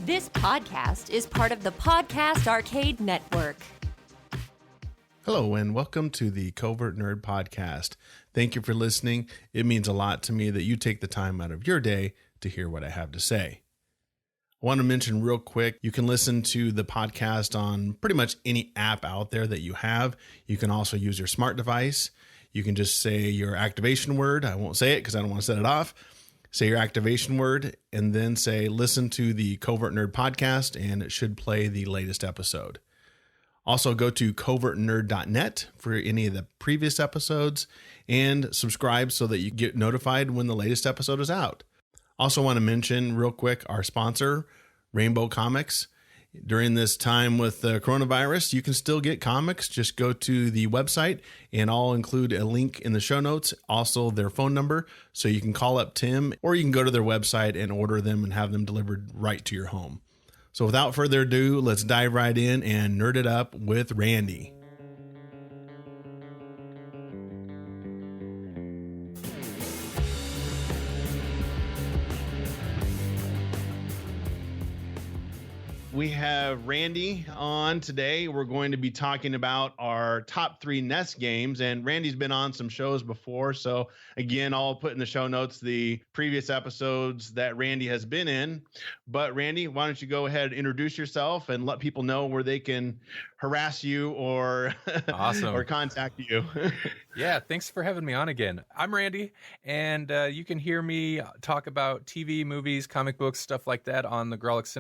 This podcast is part of the Podcast Arcade Network. Hello and welcome to the Covert Nerd Podcast. Thank you for listening. It means a lot to me that you take the time out of your day to hear what I have to say. I want to mention real quick, you can listen to the podcast on pretty much any app out there that you have. You can also use your smart device. You can just say your activation word. I won't say it because I don't want to set it off. Say your activation word and then say, listen to the Covert Nerd Podcast, and it should play the latest episode. Also, go to covertnerd.net for any of the previous episodes and subscribe so that you get notified when the latest episode is out. Also want to mention real quick our sponsor, Rainbow Comics. During this time with the coronavirus, you can still get comics. Just go to the website and I'll include a link in the show notes, also their phone number, so you can call up Tim or you can go to their website and order them and have them delivered right to your home. So without further ado, let's dive right in and nerd it up with Randy. We have Randy on today. We're going to be talking about our top 3 NES games, and Randy's been on some shows before. So again, I'll put in the show notes the previous episodes that Randy has been in. But Randy, why don't you go ahead and introduce yourself and let people know where they can harass you or awesome or contact you. Yeah, thanks for having me on again. I'm Randy, and you can hear me talk about TV, movies, comic books, stuff like that on the Grawlix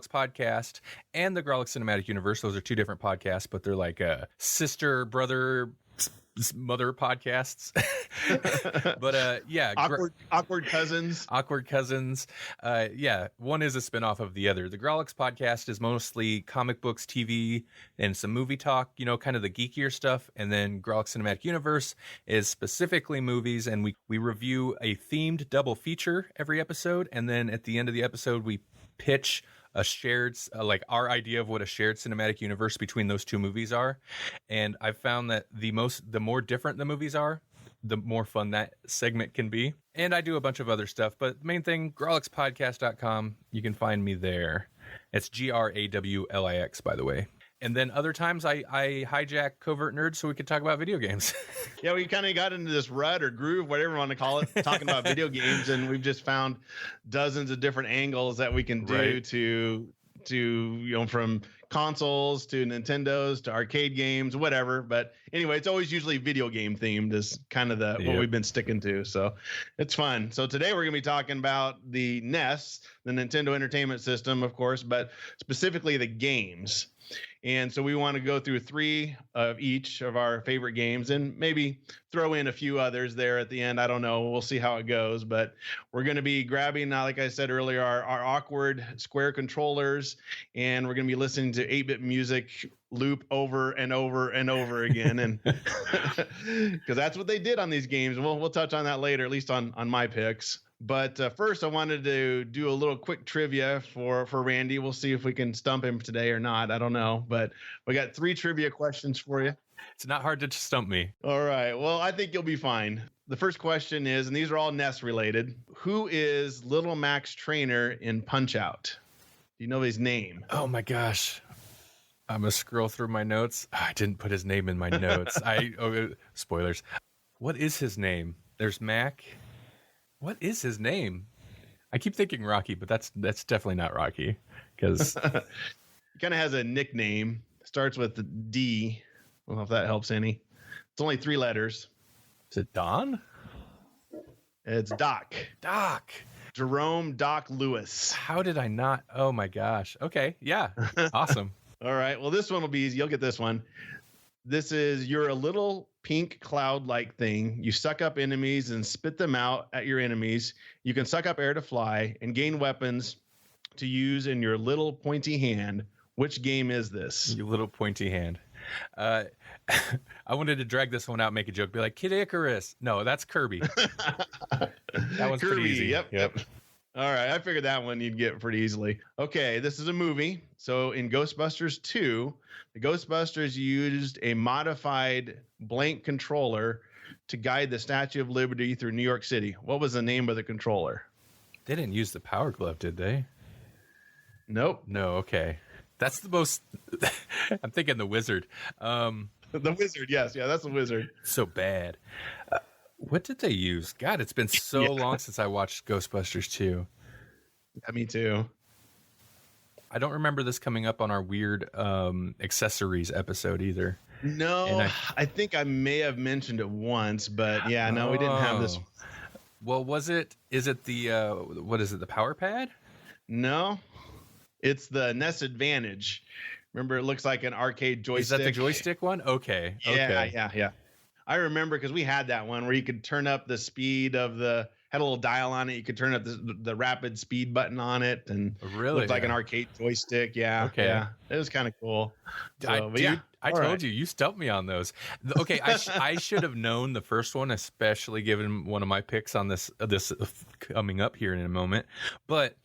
Podcast and the Grawlix Cinematic Universe. Those are 2 different podcasts, but they're like sister, brother, mother podcasts. But yeah, awkward cousins. Awkward cousins. Yeah, one is a spinoff of the other. The Grawlix Podcast is mostly comic books, TV, and some movie talk, you know, kind of the geekier stuff. And then Grawlix Cinematic Universe is specifically movies, and we review a themed double feature every episode. And then at the end of the episode, we pitch a shared, like our idea of what a shared cinematic universe between those 2 movies are. And I've found that the more different the movies are, the more fun that segment can be. And I do a bunch of other stuff, but the main thing, grawlixpodcast.com, you can find me there. It's GRAWLIX, by the way. And then other times I hijack Covert Nerd so we could talk about video games. Yeah, we kind of got into this rut or groove, whatever you want to call it, talking about video games, and we've just found dozens of different angles that we can do to you know, from consoles to Nintendos to arcade games, whatever. But anyway, it's always usually video game themed is kind of what we've been sticking to. So it's fun. So today we're going to be talking about the NES, the Nintendo Entertainment System, of course, but specifically the games. And so we want to go through 3 of each of our favorite games and maybe throw in a few others there at the end. I don't know. We'll see how it goes. But we're going to be grabbing, like I said earlier, our awkward square controllers. And we're going to be listening to 8-bit music loop over and over and over again. And because that's what they did on these games. We'll touch on that later, at least on my picks. But first, I wanted to do a little quick trivia for Randy. We'll see if we can stump him today or not. I don't know. But we got 3 trivia questions for you. It's not hard to stump me. All right. Well, I think you'll be fine. The first question is, and these are all NES related, who is Little Mac's trainer in Punch-Out? Do you know his name? Oh, my gosh. I'm going to scroll through my notes. I didn't put his name in my notes. Spoilers. What is his name? There's Mac. What is his name? I keep thinking Rocky, but that's definitely not Rocky because he kind of has a nickname. Starts with the D. I don't know if that helps any. It's only 3 letters. Is it Don? It's Doc. Doc. Jerome Doc Lewis. How did I not? Oh my gosh. Okay. Yeah. Awesome. All right. Well, this one will be easy. You'll get this one. This is, you're a little pink cloud-like thing. You suck up enemies and spit them out at your enemies. You can suck up air to fly and gain weapons to use in your little pointy hand. Which game is this? You little pointy hand. I wanted to drag this one out, make a joke, be like, Kid Icarus. No, that's Kirby. That one's Kirby, pretty easy. Yep. All right, I figured that one you'd get pretty easily. Okay, this is a movie. So in Ghostbusters 2, the Ghostbusters used a modified blank controller to guide the Statue of Liberty through New York City. What was the name of the controller? They didn't use the Power Glove, did they? Nope. No, okay. That's the most. I'm thinking the Wizard. The Wizard, yes. Yeah, that's the Wizard. So bad. What did they use? God, it's been so Yeah. long since I watched Ghostbusters 2. Yeah, me too. I don't remember this coming up on our weird accessories episode either. No, And I think I may have mentioned it once, but yeah, no, we didn't have this. Oh. Well, is it the, what is it, the Power Pad? No, it's the NES Advantage. Remember, it looks like an arcade joystick. Is that the joystick one? Okay. Yeah, Okay. yeah. I remember because we had that one where you could turn up the speed of had a little dial on it. You could turn up the rapid speed button on it, and Really? looked like an arcade joystick. Yeah. Okay. Yeah. It was kind of cool. So, I told you stumped me on those. Okay, I should have known the first one, especially given one of my picks on this coming up here in a moment. But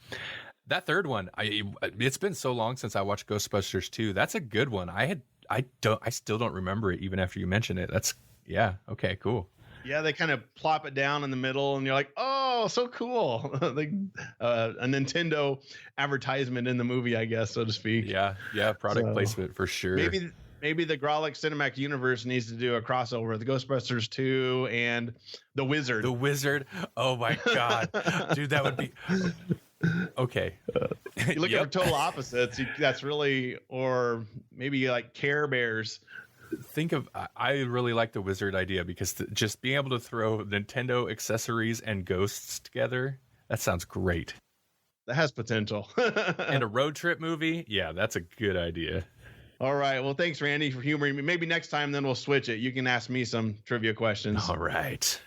that third one, it's been so long since I watched Ghostbusters 2. That's a good one. I still don't remember it even after you mention it. Yeah. Okay. Cool. Yeah, they kind of plop it down in the middle, and you're like, "Oh, so cool!" Like a Nintendo advertisement in the movie, I guess, so to speak. Yeah. Product placement for sure. Maybe the Grolix Cinematic Universe needs to do a crossover with Ghostbusters 2 and the Wizard. The Wizard. Oh my God, dude, that would be okay. You look at total opposites. That's really, or maybe like Care Bears. I really like the Wizard idea because just being able to throw Nintendo accessories and ghosts together, that sounds great. That has potential. And a road trip movie, yeah, that's a good idea. All right. Well, thanks, Randy, for humoring me. Maybe next time, then we'll switch it. You can ask me some trivia questions. All right.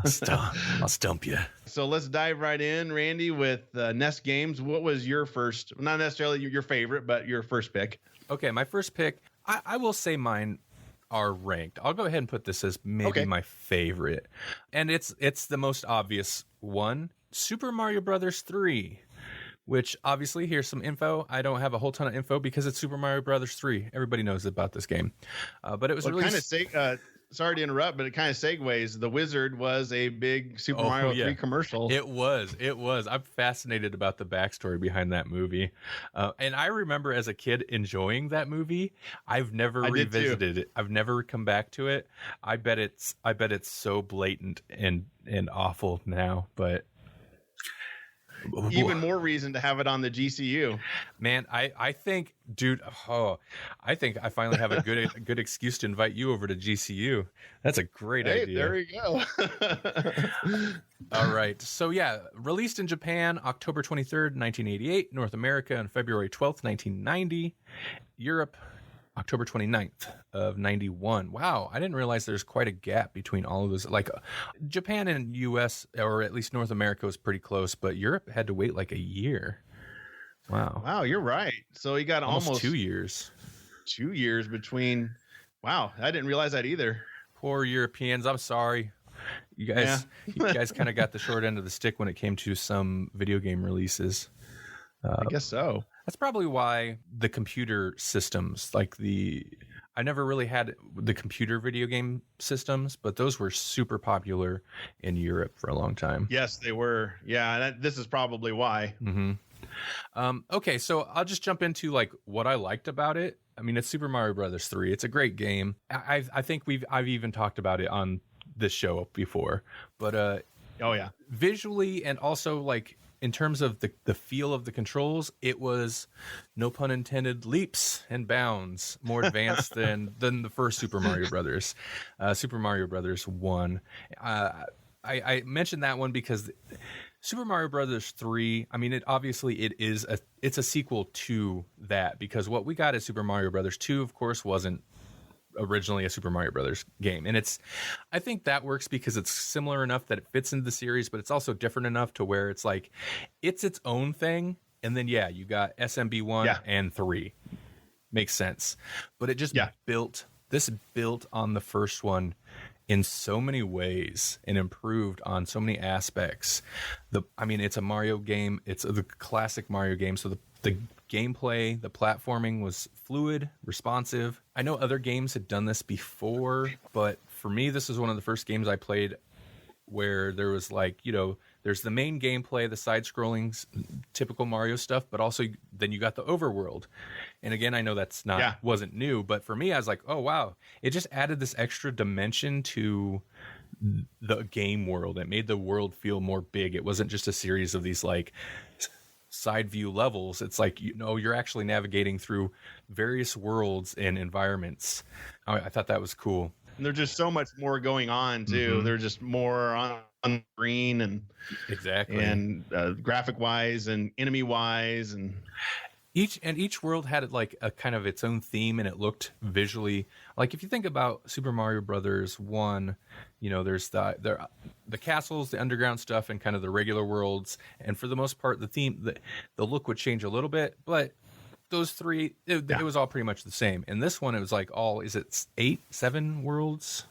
I'll stump you. So let's dive right in, Randy, with NES Games. What was your first, not necessarily your favorite, but your first pick? Okay, my first pick, I will say mine are ranked. I'll go ahead and put this as maybe my favorite. And it's the most obvious one, Super Mario Brothers 3. Which obviously, here's some info. I don't have a whole ton of info because it's Super Mario Brothers 3. Everybody knows about this game, but it was really kind of sorry to interrupt, but it kind of segues. The Wizard was a big Super Mario 3 commercial. It was. I'm fascinated about the backstory behind that movie, and I remember as a kid enjoying that movie. I've never revisited it. I've never come back to it. I bet it's so blatant and awful now, but. Even more reason to have it on the GCU. Man, I think, dude, I think I finally have a good excuse to invite you over to GCU. That's a great idea. There you go. All right. So yeah, released in Japan, October 23rd, 1988, North America on February 12th, 1990, Europe, October 29th of 91. Wow, I didn't realize there's quite a gap between all of those. Like Japan and US, or at least North America, was pretty close, but Europe had to wait like a year. Wow, you're right. So you got almost 2 years. 2 years between. Wow, I didn't realize that either. Poor Europeans. I'm sorry. You guys kind of got the short end of the stick when it came to some video game releases. I guess so. That's probably why the computer systems, I never really had the computer video game systems, but those were super popular in Europe for a long time. Yes, they were. Yeah, this is probably why. Mm-hmm. Okay, so I'll just jump into what I liked about it. I mean, it's Super Mario Brothers 3. It's a great game. I think I've even talked about it on this show before, but visually and also in terms of the feel of the controls, it was, no pun intended, leaps and bounds more advanced than the first Super Mario Brothers, Super Mario Brothers 1. I mentioned that one because Super Mario Brothers 3, I mean, it's a sequel to that, because what we got at Super Mario Brothers 2, of course, wasn't originally a Super Mario Brothers game, and I think that works because it's similar enough that it fits into the series, but it's also different enough to where it's its own thing. And then you got SMB1 and 3, makes sense, but it just built on the first one in so many ways and improved on so many aspects. It's a Mario game. It's the classic Mario game, so the gameplay, the platforming was fluid, responsive. I know other games had done this before, but for me, this is one of the first games I played where there was the there's the main gameplay, the side-scrolling, typical Mario stuff, but also then you got the overworld. And again, I know that's wasn't new, but for me, I was like, oh wow, it just added this extra dimension to the game world. It made the world feel more big. It wasn't just a series of these like side view levels. It's like, you're actually navigating through various worlds and environments. I thought that was cool. And there's just so much more going on too. There's just more on screen and exactly, and graphic wise and enemy wise, and each world had like a kind of its own theme, and it looked visually like, if you think about Super Mario Brothers 1, there's the castles, the underground stuff, and kind of the regular worlds, and for the most part the theme, the look would change a little bit, but those three, it was all pretty much the same. And this one, it was like is it 7 worlds?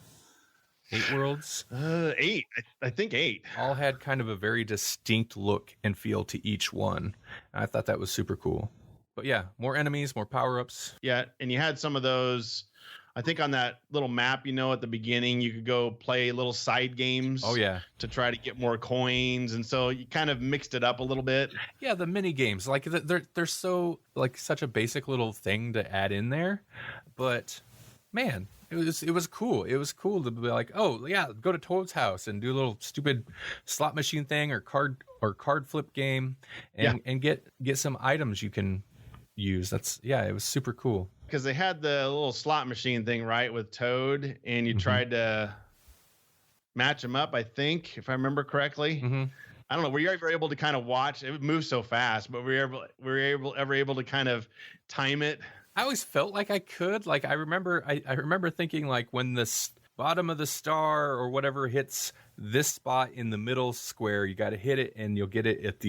8 worlds? 8. I think 8. All had kind of a very distinct look and feel to each one. I thought that was super cool. But yeah, more enemies, more power-ups. Yeah, and you had some of those, I think on that little map, at the beginning, you could go play little side games. Oh, yeah. To try to get more coins. And so you kind of mixed it up a little bit. Yeah, the mini games, like they're so like such a basic little thing to add in there. But man, it was cool. It was cool to be like, oh yeah, go to Toad's house and do a little stupid slot machine thing or card flip game and get some items you can use. It was super cool. Because they had the little slot machine thing, right, with Toad, and you tried to match them up, I think, if I remember correctly. I don't know. Were you ever able to kind of watch? It would move so fast, but were you ever able to kind of time it? I always felt like I could. Like I remember thinking, like, when the bottom of the star or whatever hits this spot in the middle square, you got to hit it, and you'll get it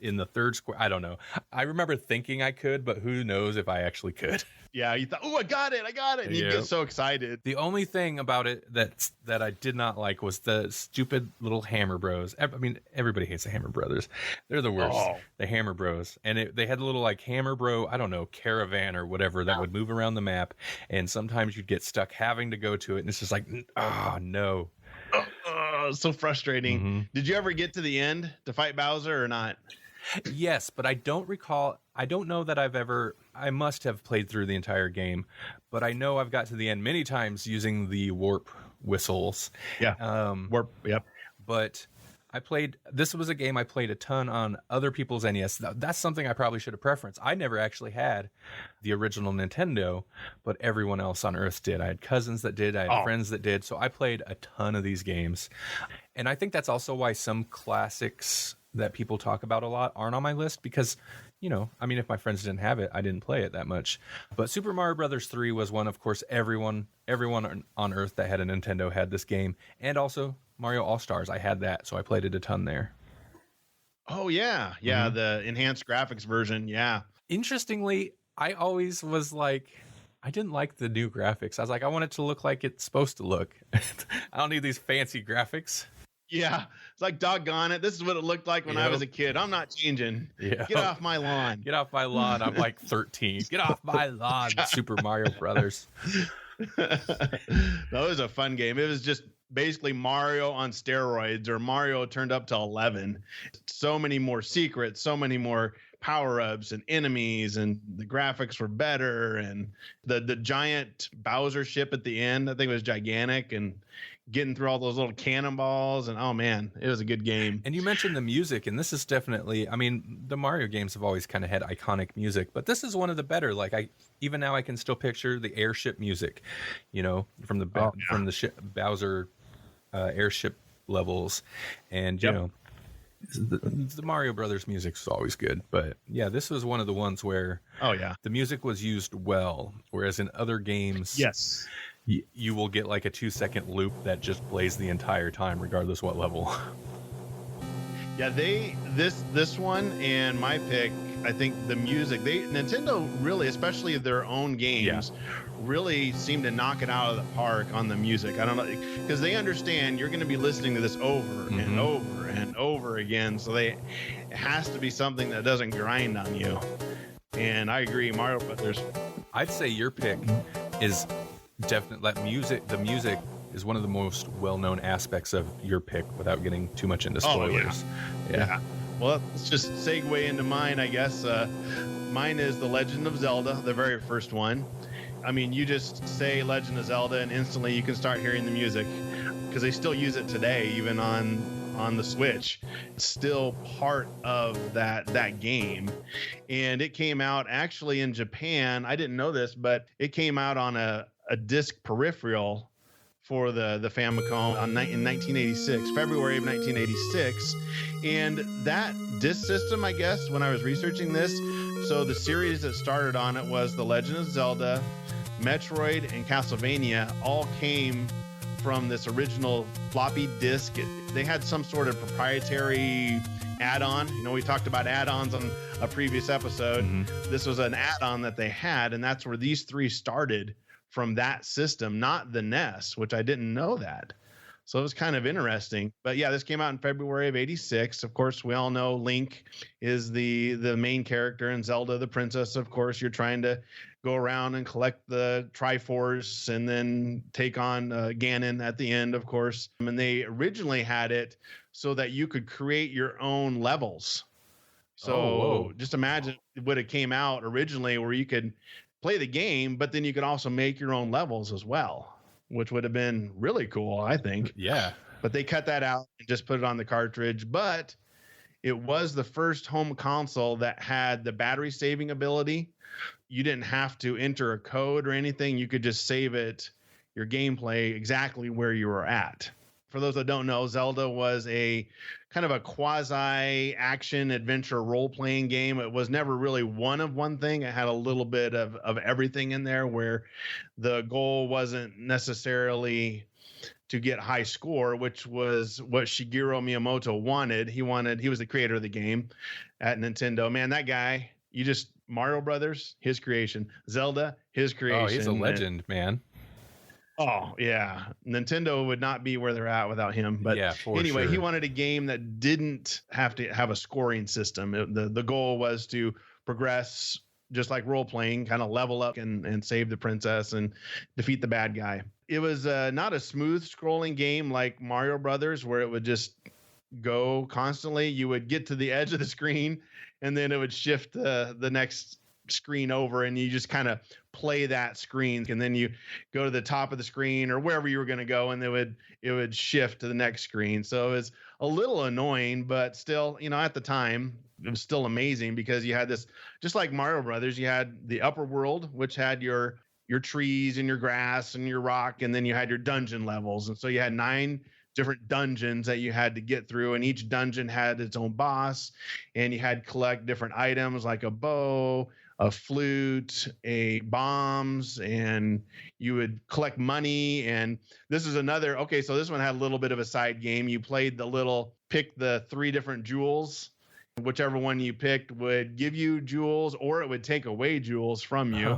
in the third square. I don't know. I remember thinking I could, but who knows if I actually could. Yeah, you thought, oh, I got it. And you get so excited. The only thing about it that I did not like was the stupid little Hammer Bros. I mean, everybody hates the Hammer Brothers. They're the worst. The Hammer Bros. And they had a little like Hammer Bro, I don't know, caravan or whatever that would move around the map. And sometimes you'd get stuck having to go to it. And it's just like, oh, no. So frustrating. Did you ever get to the end to fight Bowser or not? Yes, but I don't recall. I don't know that I must have played through the entire game, but I know I've got to the end many times using the warp whistles. Yeah. Warp. Yep. But this was a game I played a ton on other people's NES. That's something I probably should have preferenced. I never actually had the original Nintendo, but everyone else on Earth did. I had cousins that did. I had friends that did. So I played a ton of these games. And I think that's also why some classics that people talk about a lot aren't on my list, because, if my friends didn't have it, I didn't play it that much. But Super Mario Brothers 3 was one, of course, everyone on Earth that had a Nintendo had this game. And also Mario All-Stars, I had that, so I played it a ton there. Oh, yeah. Yeah, the enhanced graphics version, yeah. Interestingly, I always was like, I didn't like the new graphics. I was like, I want it to look like it's supposed to look. I don't need these fancy graphics. Yeah, it's like, doggone it. This is what it looked like when I was a kid. I'm not changing. Yeah. Get off my lawn. Get off my lawn. I'm like 13. Get off my lawn, Super Mario Brothers. That was a fun game. It was just basically Mario on steroids, or Mario turned up to 11. So many more secrets, so many more power-ups and enemies, and the graphics were better, and the giant Bowser ship at the end, I think it was gigantic, and getting through all those little cannonballs, and oh man, it was a good game. And you mentioned the music, and this is definitely, the Mario games have always kind of had iconic music, but this is one of the better. Like even now I can still picture the airship music, from the Bowser airship levels, and the Mario Brothers music is always good. But yeah, this was one of the ones where the music was used well, whereas in other games, yes, you will get like a 2-second loop that just plays the entire time, regardless what level. Yeah, this one and my pick, I think the music, Nintendo really, especially their own games, really seem to knock it out of the park on the music. I don't know, because they understand you're going to be listening to this over and over and over again, so it has to be something that doesn't grind on you. And I agree, Mario Brothers. I'd say your pick is definitely that music. The music is one of the most well-known aspects of your pick without getting too much into Oh, spoilers. yeah. Well, let's just segue into mine, I guess. Mine is The Legend of Zelda, the very first one. I mean, you just say Legend of Zelda and instantly you can start hearing the music, because they still use it today, even on the Switch. It's still part of that game. And it came out actually in Japan. I didn't know this, but it came out on a disc peripheral for the Famicom in 1986, February of 1986. And that disc system, I guess, when I was researching this, so the series that started on it was The Legend of Zelda, Metroid, and Castlevania all came from this original floppy disk. They had some sort of proprietary add-on. You know, we talked about add-ons on a previous episode. Mm-hmm. This was an add-on that they had, and that's where these three started, from that system, not the NES, which I didn't know that. So it was kind of interesting. But yeah, this came out in February of 86. Of course, we all know Link is the main character, and Zelda the princess. Of course, you're trying to go around and collect the Triforce and then take on Ganon at the end, of course. And they originally had it so that you could create your own levels. So just imagine what it came out originally, where you could play the game, but then you could also make your own levels as well, which would have been really cool, I think. Yeah. But they cut that out and just put it on the cartridge. But it was the first home console that had the battery saving ability. You didn't have to enter a code or anything. You could just save it, your gameplay, exactly where you were at. For those that don't know, Zelda was a kind of a quasi action adventure role-playing game. It was never really one thing. It had a little bit of everything in there, where the goal wasn't necessarily to get high score, which was what Shigeru Miyamoto wanted. He was the creator of the game at Nintendo. Man, that guy, Mario Brothers, his creation. Zelda, his creation. Oh, he's a legend, man. Oh, yeah. Nintendo would not be where they're at without him. But yeah, anyway, sure. He wanted a game that didn't have to have a scoring system. The goal was to progress, just like role-playing, kind of level up and save the princess and defeat the bad guy. It was not a smooth scrolling game like Mario Brothers, where it would just go constantly. You would get to the edge of the screen, and then it would shift the next screen over, and you just kind of play that screen, and then you go to the top of the screen or wherever you were going to go, and it would shift to the next screen. So it was a little annoying, but still, at the time, it was still amazing, because you had this, just like Mario Brothers, you had the upper world, which had your trees and your grass and your rock, and then you had your dungeon levels. And so you had 9 different dungeons that you had to get through, and each dungeon had its own boss, and you had to collect different items like a bow, a flute, bombs, and you would collect money. And this is so this one had a little bit of a side game. You played pick the 3 different jewels. Whichever one you picked would give you jewels, or it would take away jewels from you,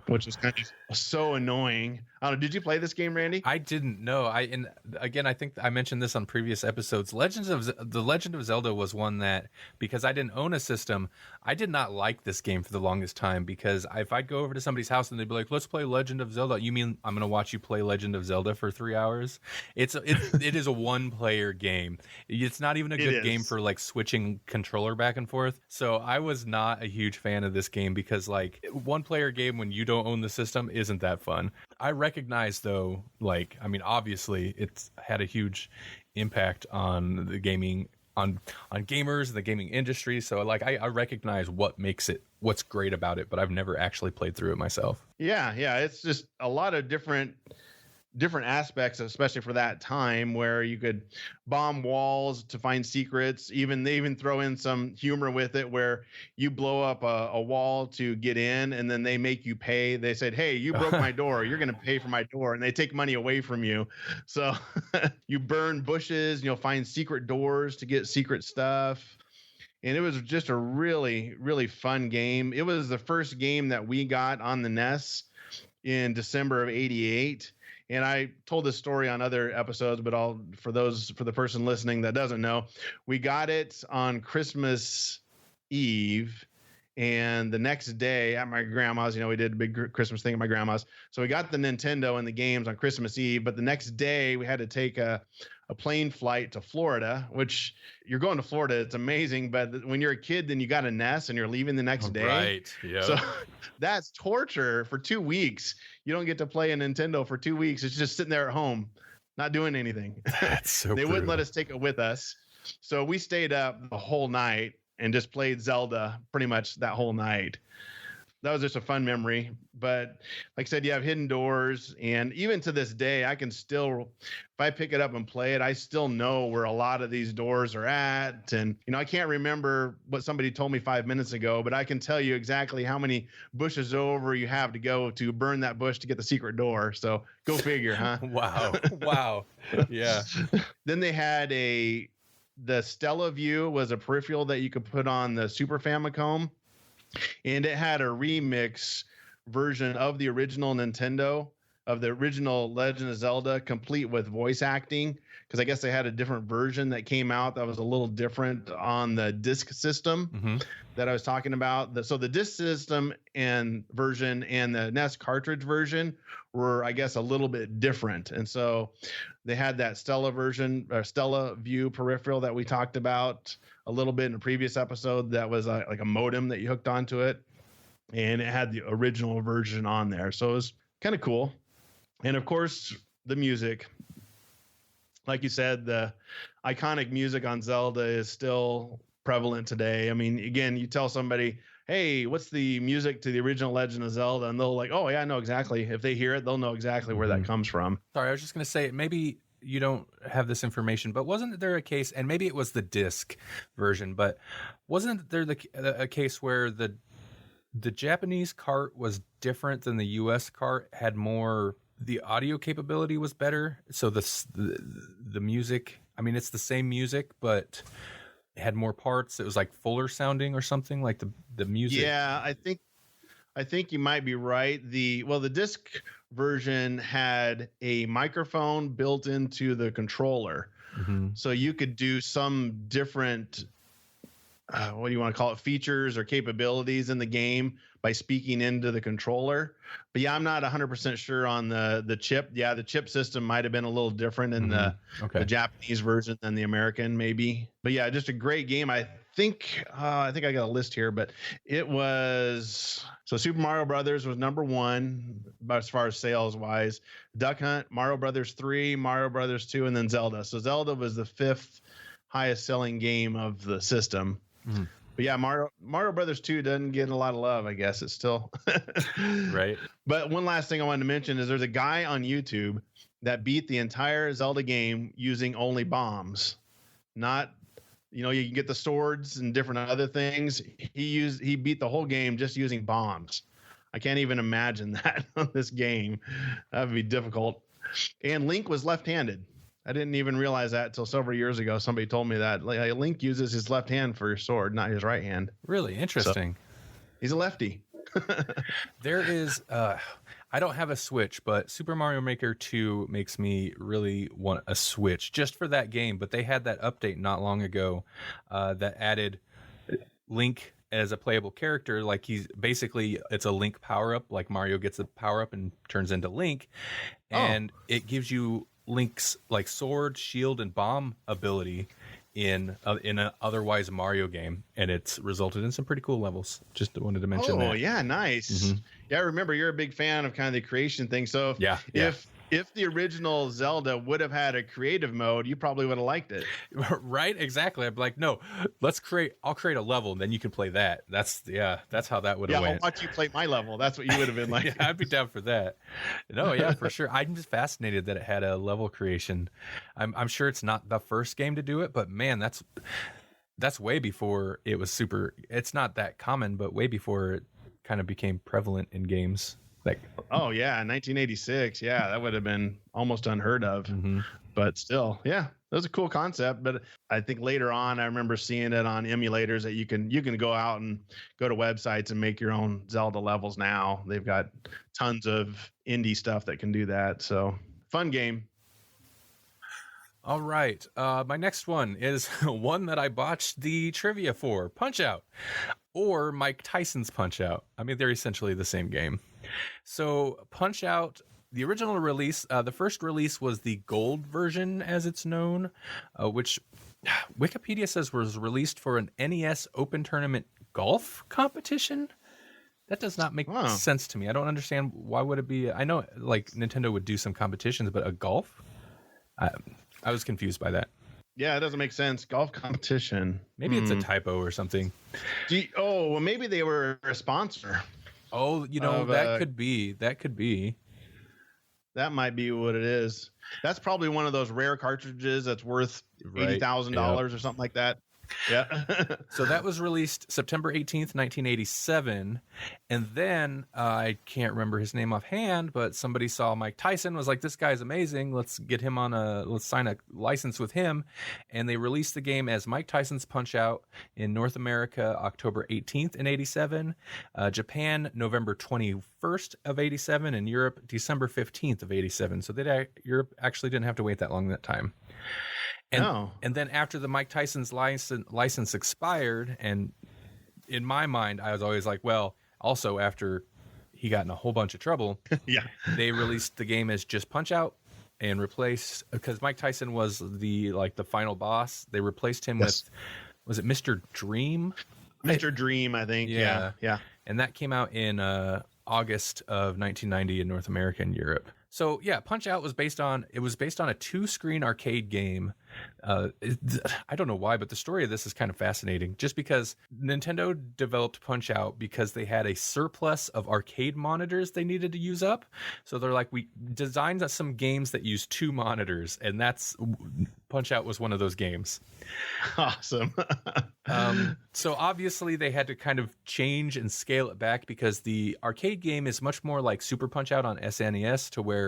which was kind of so annoying. I don't know. Did you play this game, Randy? I didn't know. And again, I think I mentioned this on previous episodes. The Legend of Zelda was one that, because I didn't own a system, I did not like this game for the longest time, because if I'd go over to somebody's house and they'd be like, "Let's play Legend of Zelda," you mean I'm going to watch you play Legend of Zelda for 3 hours? It is a one-player game. It's not even a good game for like switching controller back and forth. So I was not a huge fan of this game, because like one-player game when you don't own the system isn't that fun. I recognize, though, obviously it's had a huge impact on the gaming, on gamers and the gaming industry. So like I recognize what's great about it, but I've never actually played through it myself. Yeah. It's just a lot of different aspects, especially for that time, where you could bomb walls to find secrets. They even throw in some humor with it, where you blow up a wall to get in, and then they make you pay. They said, "Hey, you broke my door. You're going to pay for my door," and they take money away from you. So you burn bushes, and you'll find secret doors to get secret stuff. And it was just a really, really fun game. It was the first game that we got on the NES in December of '88. And I told this story on other episodes, but for the person listening that doesn't know, we got it on Christmas Eve, And the next day at my grandma's, we did a big Christmas thing at my grandma's. So we got the Nintendo and the games on Christmas Eve. But the next day we had to take a plane flight to Florida, which you're going to Florida. It's amazing. But when you're a kid, then you got a NES and you're leaving the next day. Right. Yeah. So that's torture for 2 weeks. You don't get to play a Nintendo for 2 weeks. It's just sitting there at home, not doing anything. That's so They wouldn't brutal. let us take it with us. So we stayed up the whole night and just played Zelda pretty much that whole night. That was just a fun memory. But like I said, you have hidden doors. And even to this day, I can still, if I pick it up and play it, I still know where a lot of these doors are at. And, I can't remember what somebody told me 5 minutes ago, but I can tell you exactly how many bushes over you have to go to burn that bush to get the secret door. So go figure, huh? Wow. Wow. Yeah. Then they had the Stella View was a peripheral that you could put on the Super Famicom, and it had a remix version of the original Nintendo, of the original Legend of Zelda, complete with voice acting, because I guess they had a different version that came out that was a little different on the disc system that I was talking about. So the disc system and version and the NES cartridge version were, I guess, a little bit different. And so they had that Stella version, or Stella View peripheral that we talked about a little bit in a previous episode. That was like a modem that you hooked onto it, and it had the original version on there. So it was kind of cool. And of course, the music. Like you said, the iconic music on Zelda is still prevalent today. I mean, again, you tell somebody, hey, what's the music to the original Legend of Zelda? And they'll like, oh, yeah, I know exactly. If they hear it, they'll know exactly where that comes from. Sorry, I was just going to say, maybe you don't have this information, but wasn't there a case, and maybe it was the disc version, but wasn't there a case where the Japanese cart was different than the U.S. cart, had more, the audio capability was better, so the music, I mean, it's the same music, but it had more parts. It was like fuller sounding or something, like the music. Yeah, I think you might be right. The disc version had a microphone built into the controller, so you could do some different what do you want to call it, features or capabilities in the game by speaking into the controller. But yeah, I'm not 100% sure on the chip. Yeah, the chip system might have been a little different in the Japanese version than the American, maybe. But yeah, just a great game. I think I got a list here, but it was, so Super Mario Brothers was number 1 as far as sales wise. Duck Hunt, Mario Brothers 3, Mario Brothers 2, and then Zelda. So Zelda was the 5th highest selling game of the system. But yeah, Mario Brothers 2 doesn't get a lot of love, I guess. It's still right. But one last thing I wanted to mention is there's a guy on YouTube that beat the entire Zelda game using only bombs. Not, you can get the swords and different other things. He beat the whole game just using bombs. I can't even imagine that on this game. That would be difficult. And Link was left-handed. I didn't even realize that until several years ago. Somebody told me that Link uses his left hand for his sword, not his right hand. Really interesting. So, he's a lefty. There is, I don't have a Switch, but Super Mario Maker 2 makes me really want a Switch just for that game. But they had that update not long ago that added Link as a playable character. Like it's a Link power up. Like Mario gets a power up and turns into Link, and it gives you Link's like sword, shield, and bomb ability in an otherwise Mario game, and it's resulted in some pretty cool levels. Just wanted to mention that. Oh yeah, nice. Yeah, I remember you're a big fan of kind of the creation thing. So if the original Zelda would have had a creative mode, you probably would have liked it. Right? Exactly. I'd be like, no, I'll create a level and then you can play that. That's how that would have went. I'll watch you play my level. That's what you would have been like. Yeah, I'd be down for that. No, yeah, for sure. I'm just fascinated that it had a level creation. I'm sure it's not the first game to do it, but man, that's way before it was super. It's not that common, but way before it kind of became prevalent in games. Like, oh yeah, 1986. Yeah, that would have been almost unheard of. But still, yeah, that was a cool concept. But I think later on, I remember seeing it on emulators that you can go out and go to websites and make your own Zelda levels now. They've got tons of indie stuff that can do that. So fun game. All right. My next one is one that I botched the trivia for. Punch-Out. or Mike Tyson's Punch-Out. I mean, they're essentially the same game. So Punch-Out, the original release, the first release was the gold version, as it's known, which Wikipedia says was released for an NES Open Tournament golf competition. That does not make sense to me. I don't understand, why would it be? I know like Nintendo would do some competitions, but a golf? I was confused by that. Yeah, it doesn't make sense. Golf competition. Maybe it's a typo or something. Well, maybe they were a sponsor. Oh, that could be. That could be. That might be what it is. That's probably one of those rare cartridges that's worth $80,000 or something like that. Yeah. So that was released September 18th, 1987. And then I can't remember his name offhand, but somebody saw Mike Tyson, was like, this guy's amazing. Let's sign a license with him. And they released the game as Mike Tyson's Punch-Out in North America, October 18th in 87, Japan, November 21st of 87, and Europe, December 15th of 87. So Europe actually didn't have to wait that long that time. And then after the Mike Tyson's license expired, and in my mind, I was always like, well, also after he got in a whole bunch of trouble, they released the game as just Punch-Out and replaced, because Mike Tyson was the final boss. They replaced him with, was it Mr. Dream? Mr. Dream, I think. Yeah. And that came out in August of 1990 in North America and Europe. So yeah, Punch-Out was based on a 2-screen arcade game. I don't know why, but the story of this is kind of fascinating. Just because Nintendo developed Punch-Out because they had a surplus of arcade monitors they needed to use up. So they're like, we designed some games that use 2 monitors, and that's Punch-Out was one of those games. Awesome. So obviously they had to kind of change and scale it back, because the arcade game is much more like Super Punch-Out on SNES, to where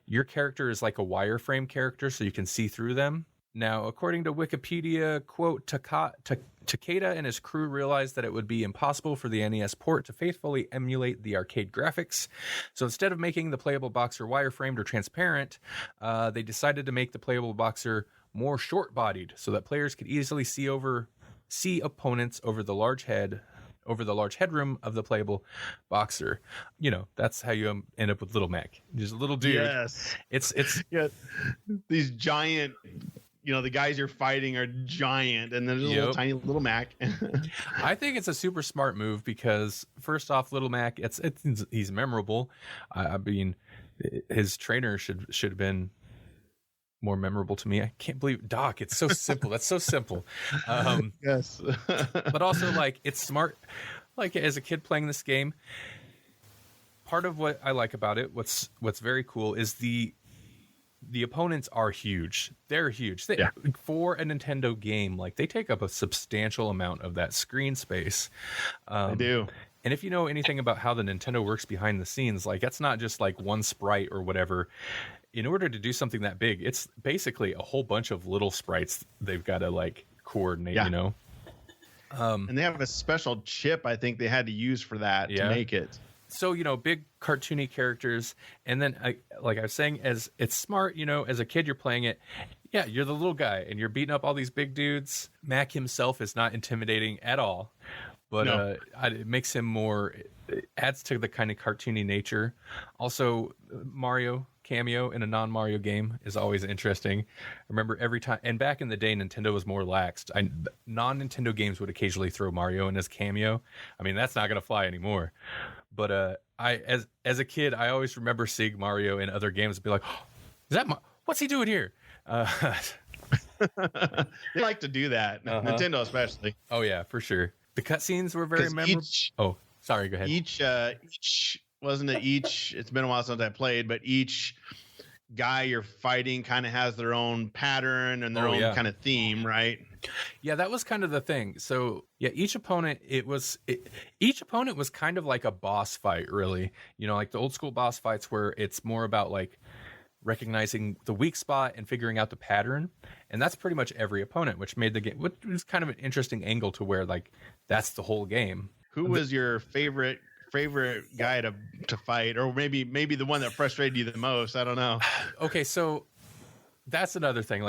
your character is like a wireframe character, so you can see through them. Now, according to Wikipedia, quote, Takeda and his crew realized that it would be impossible for the NES port to faithfully emulate the arcade graphics. So instead of making the playable boxer wireframed or transparent, they decided to make the playable boxer more short-bodied, so that players could easily see opponents over the large headroom of the playable boxer. That's how you end up with Little Mac. Just a little dude. Yes. It's these giant, the guys you're fighting are giant, and there's a little tiny Little Mac. I think it's a super smart move, because first off, Little Mac, he's memorable. I mean, his trainer should have been more memorable to me. I can't believe, Doc, it's so simple. That's so simple. Yes. But also, it's smart. As a kid playing this game, part of what I like about it, what's very cool, is the opponents are huge. They're huge. For a Nintendo game, they take up a substantial amount of that screen space. They do. And if you know anything about how the Nintendo works behind the scenes, that's not just one sprite or whatever. In order to do something that big, it's basically a whole bunch of little sprites they've got to coordinate, and they have a special chip I think they had to use for that to make it. So, big cartoony characters. And then, like I was saying, as it's smart, as a kid, you're playing it. Yeah, you're the little guy and you're beating up all these big dudes. Mac himself is not intimidating at all. But it makes him more, it adds to the kind of cartoony nature. Also, Mario cameo in a non-Mario game is always interesting. I remember every time, and back in the day, Nintendo was more laxed. Non-Nintendo games would occasionally throw Mario in as cameo. I mean, that's not going to fly anymore. But as a kid, I always remember seeing Mario in other games and be like, oh, what's he doing here? They like to do that, Nintendo especially. Oh yeah, for sure. The cutscenes were very memorable. Sorry, go ahead. Each wasn't it each? It's been a while since I played, but each guy you're fighting kind of has their own pattern and their own kind of theme, right? Yeah, that was kind of the thing. So yeah, each opponent was kind of like a boss fight, really. Like the old school boss fights where it's more about recognizing the weak spot and figuring out the pattern, and that's pretty much every opponent, which made the game, which was kind of an interesting angle to where that's the whole game. Who was your favorite guy to fight, or maybe the one that frustrated you the most? I don't know. Okay, so that's another thing.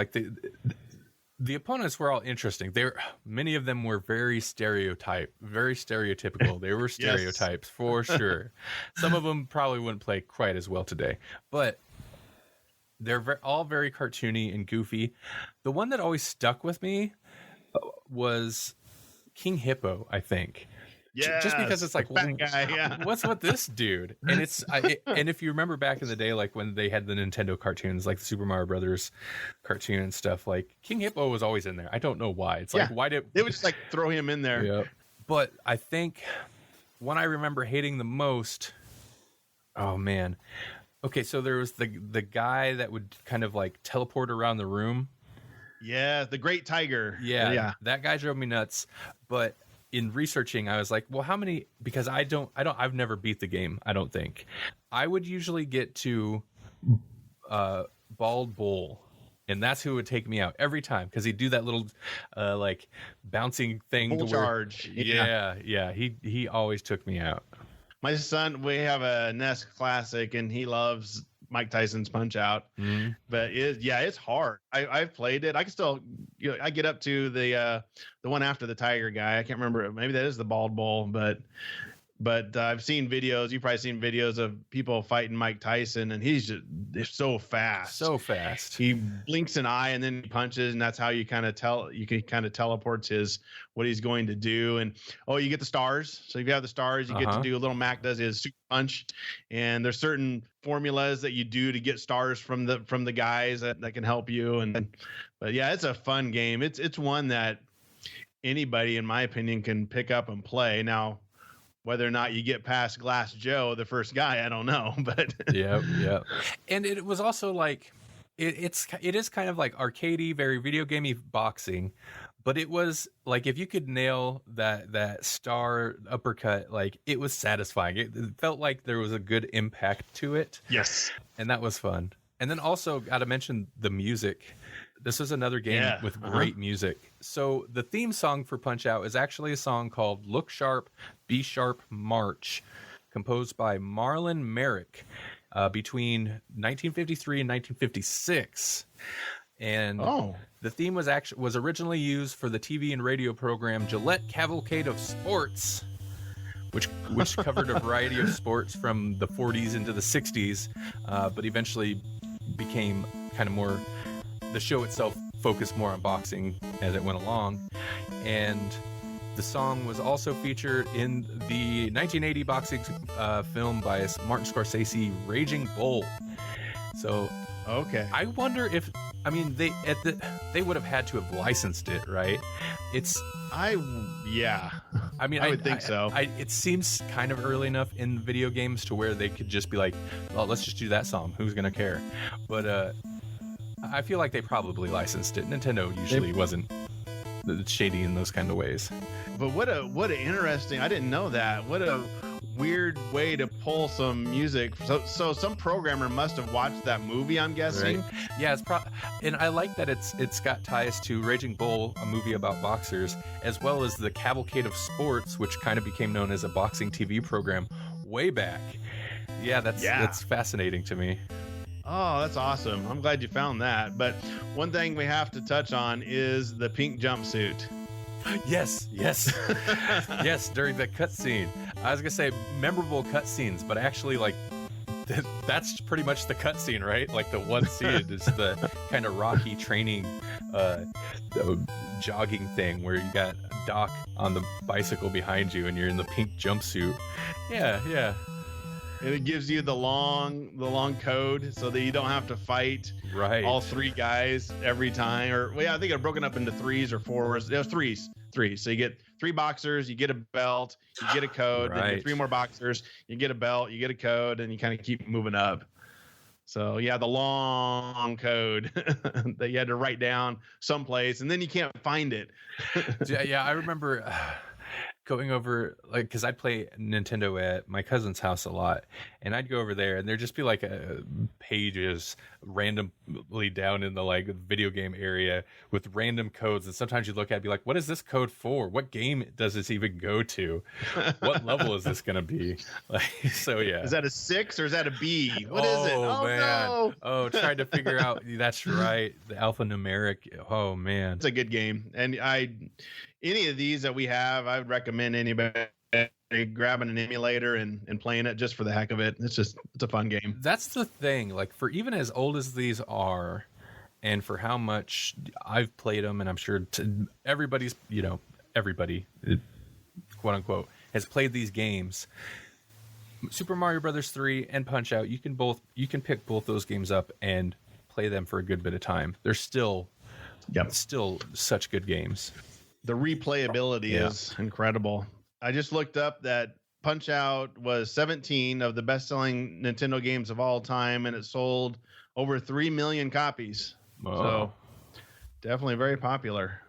The opponents were all interesting. Many of them were very stereotypical. They were stereotypes for sure. Some of them probably wouldn't play quite as well today, but they're all very cartoony and goofy. The one that always stuck with me was King Hippo, I think. Yeah, just because it's like, fat guy, yeah. What's with this dude? And and if you remember back in the day, like when they had the Nintendo cartoons, like the Super Mario Brothers cartoon and stuff, like King Hippo was always in there. I don't know why. It's like, why did they would just like throw him in there? Yeah. But I think one I remember hating the most. Oh man. Okay, so there was the guy that would kind of like teleport around the room. Yeah, the Great Tiger. Yeah. That guy drove me nuts. But in researching, I was like, well, how many? Because I've never beat the game. I don't think I would usually get to Bald Bull, and that's who would take me out every time because he'd do that little like bouncing thing. Full charge. Yeah. He always took me out. My son, we have a NES Classic, and he loves Mike Tyson's Punch Out. Mm-hmm. But it's hard. I've played it. I can still, I get up to the one after the tiger guy. I can't remember. Maybe that is the Bald Bull, but I've seen videos. You've probably seen videos of people fighting Mike Tyson, and he's so fast. So fast. He blinks an eye and then he punches, and that's how you kind of teleports what he's going to do. And you get the stars. So if you have the stars, you get to do a little Mac does his super punch, and there's certain formulas that you do to get stars from the guys that can help you. But yeah, it's a fun game. It's one that anybody, in my opinion, can pick up and play. Now, whether or not you get past Glass Joe, the first guy, I don't know, but yeah. And it was also like it is kind of like arcadey, very video gamey boxing, but it was like if you could nail that star uppercut, like it was satisfying. It felt like there was a good impact to it. Yes, and that was fun. And then also got to mention the music. This is another game with great music. So the theme song for Punch-Out is actually a song called Look Sharp, Be Sharp, March, composed by Marlon Merrick between 1953 and 1956. And the theme was originally used for the TV and radio program Gillette Cavalcade of Sports, which covered a variety of sports from the 40s into the 60s, but eventually became kind of more... The show itself focused more on boxing as it went along, and the song was also featured in the 1980 boxing film by Martin Scorsese, Raging Bull. So, I wonder if they would have had to have licensed it, right? I would think so. It seems kind of early enough in video games to where they could just be like, "Oh, let's just do that song. Who's gonna care?" But I feel like they probably licensed it. Nintendo usually wasn't shady in those kind of ways. But what a interesting, I didn't know that. What a weird way to pull some music. So some programmer must have watched that movie, I'm guessing. Right. Yeah, and I like that it's got ties to Raging Bull, a movie about boxers, as well as the Cavalcade of Sports, which kind of became known as a boxing TV program way back. Yeah, that's fascinating to me. Oh, that's awesome. I'm glad you found that. But one thing we have to touch on is the pink jumpsuit. Yes. Yes, during the cutscene. I was going to say memorable cutscenes, but actually, like, that's pretty much the cutscene, right? Like, the one scene is the kind of Rocky training jogging thing where you got Doc on the bicycle behind you and you're in the pink jumpsuit. Yeah. And it gives you the long code so that you don't have to fight all three guys every time. I think it broken up into threes or fours. It was threes. So you get 3 boxers, you get a belt, you get a code, then you get 3 more boxers, you get a belt, you get a code, and you kind of keep moving up. So yeah, the long code that you had to write down someplace, and then you can't find it. Yeah, I remember going over, like, because I'd play Nintendo at my cousin's house a lot, and I'd go over there and there'd just be like pages randomly down in the like video game area with random codes, and sometimes you look at it and be like, what is this code for? What game does this even go to? What level is this gonna be? Like, so yeah, Is that a 6 or is that a B? What is it? Oh man. no. Oh, trying to figure out. That's right, the alphanumeric. Oh man, It's a good game. And any of these that we have, I would recommend anybody grabbing an emulator and playing it just for the heck of it. It's a fun game. that's the thing. Like, for even as old as these are, and for how much I've played them, and I'm sure everybody's, everybody, quote unquote, has played these games. Super Mario Brothers 3 and Punch Out, you can pick both those games up and play them for a good bit of time. They're still such good games. The replayability is incredible. I just looked up that Punch Out was 17 of the best-selling Nintendo games of all time, and it sold over 3 million copies. Oh. So definitely very popular.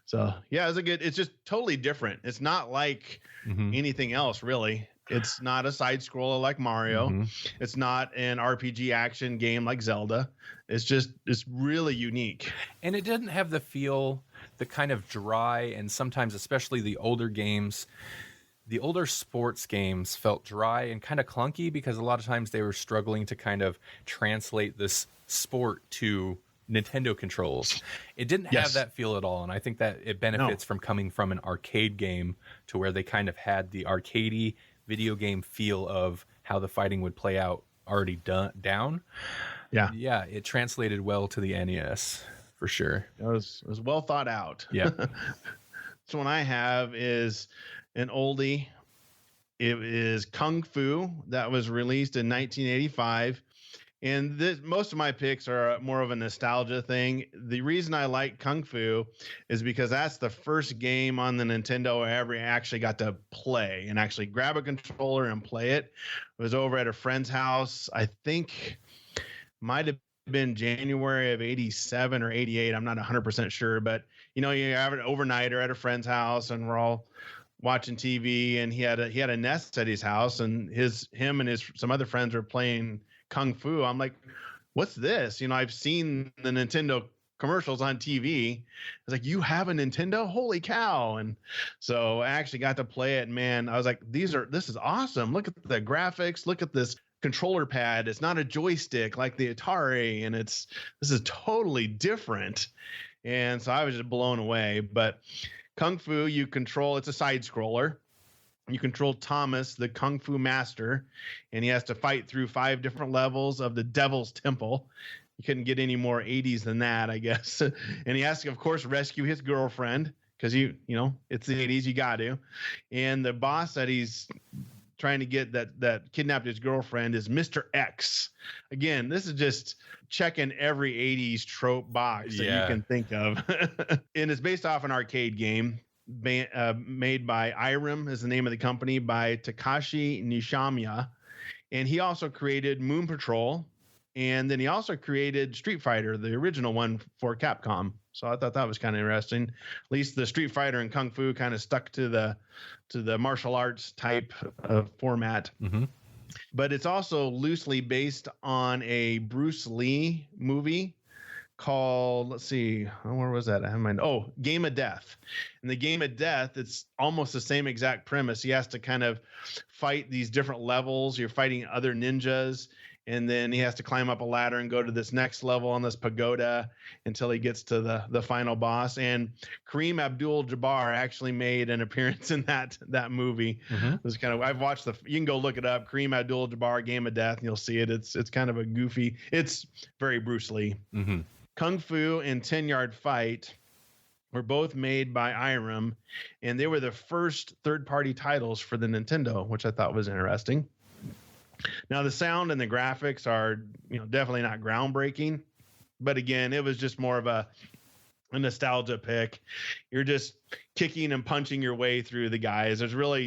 So yeah, it's just totally different. It's not like anything else, really. It's not a side scroller like Mario. It's not an RPG action game like Zelda. It's really unique. And it didn't have the kind of dry, and sometimes, especially the older games, the older sports games felt dry and kind of clunky because a lot of times they were struggling to kind of translate this sport to Nintendo controls. It didn't have that feel at all, and I think that it benefits from coming from an arcade game to where they kind of had the arcadey video game feel of how the fighting would play out already down. Yeah, it translated well to the NES for sure. It was well thought out. Yeah. This one I have is an oldie. It is Kung Fu, that was released in 1985. And most of my picks are more of a nostalgia thing. The reason I like Kung Fu is because that's the first game on the Nintendo I ever actually got to play and actually grab a controller and play it. It was over at a friend's house. I think might have been January of 87 or 88. I'm not 100% sure, but you have an overnighter at a friend's house and we're all watching TV, and he had a NES at his house, and him and some other friends were playing Kung Fu. I'm like, what's this? I've seen the Nintendo commercials on TV. It's like, you have a Nintendo? Holy cow. And so I actually got to play it, and man, I was like, this is awesome. Look at the graphics. Look at this controller pad. It's not a joystick like the Atari, and this is totally different. And so I was just blown away. But Kung Fu, it's a side scroller. You control Thomas, the Kung Fu master, and he has to fight through 5 different levels of the Devil's Temple. You couldn't get any more 80s than that, I guess. And he has to, of course, rescue his girlfriend because it's the 80s, you got to. And the boss that he's trying to get that kidnapped his girlfriend is Mr. X. Again, this is just checking every 80s trope box that you can think of. And it's based off an arcade game made by Irem, is the name of the company, by Takashi Nishimiya. And he also created Moon Patrol. And then he also created Street Fighter, the original one for Capcom. So I thought that was kind of interesting. At least the Street Fighter and Kung Fu kind of stuck to the martial arts type of format. But it's also loosely based on a Bruce Lee movie called, let's see, where was that? I have mine. Oh, Game of Death. In the Game of Death, it's almost the same exact premise. He has to kind of fight these different levels. You're fighting other ninjas, and then he has to climb up a ladder and go to this next level on this pagoda until he gets to the final boss. And Kareem Abdul-Jabbar actually made an appearance in that movie. It was kind of, I've watched you can go look it up, Kareem Abdul-Jabbar, Game of Death, and you'll see it. It's kind of a goofy, it's very Bruce Lee. Kung Fu and 10-Yard Fight were both made by Irem, and they were the first third-party titles for the Nintendo, which I thought was interesting. Now, the sound and the graphics are, definitely not groundbreaking, but again, it was just more of a nostalgia pick. You're just kicking and punching your way through the guys. There's really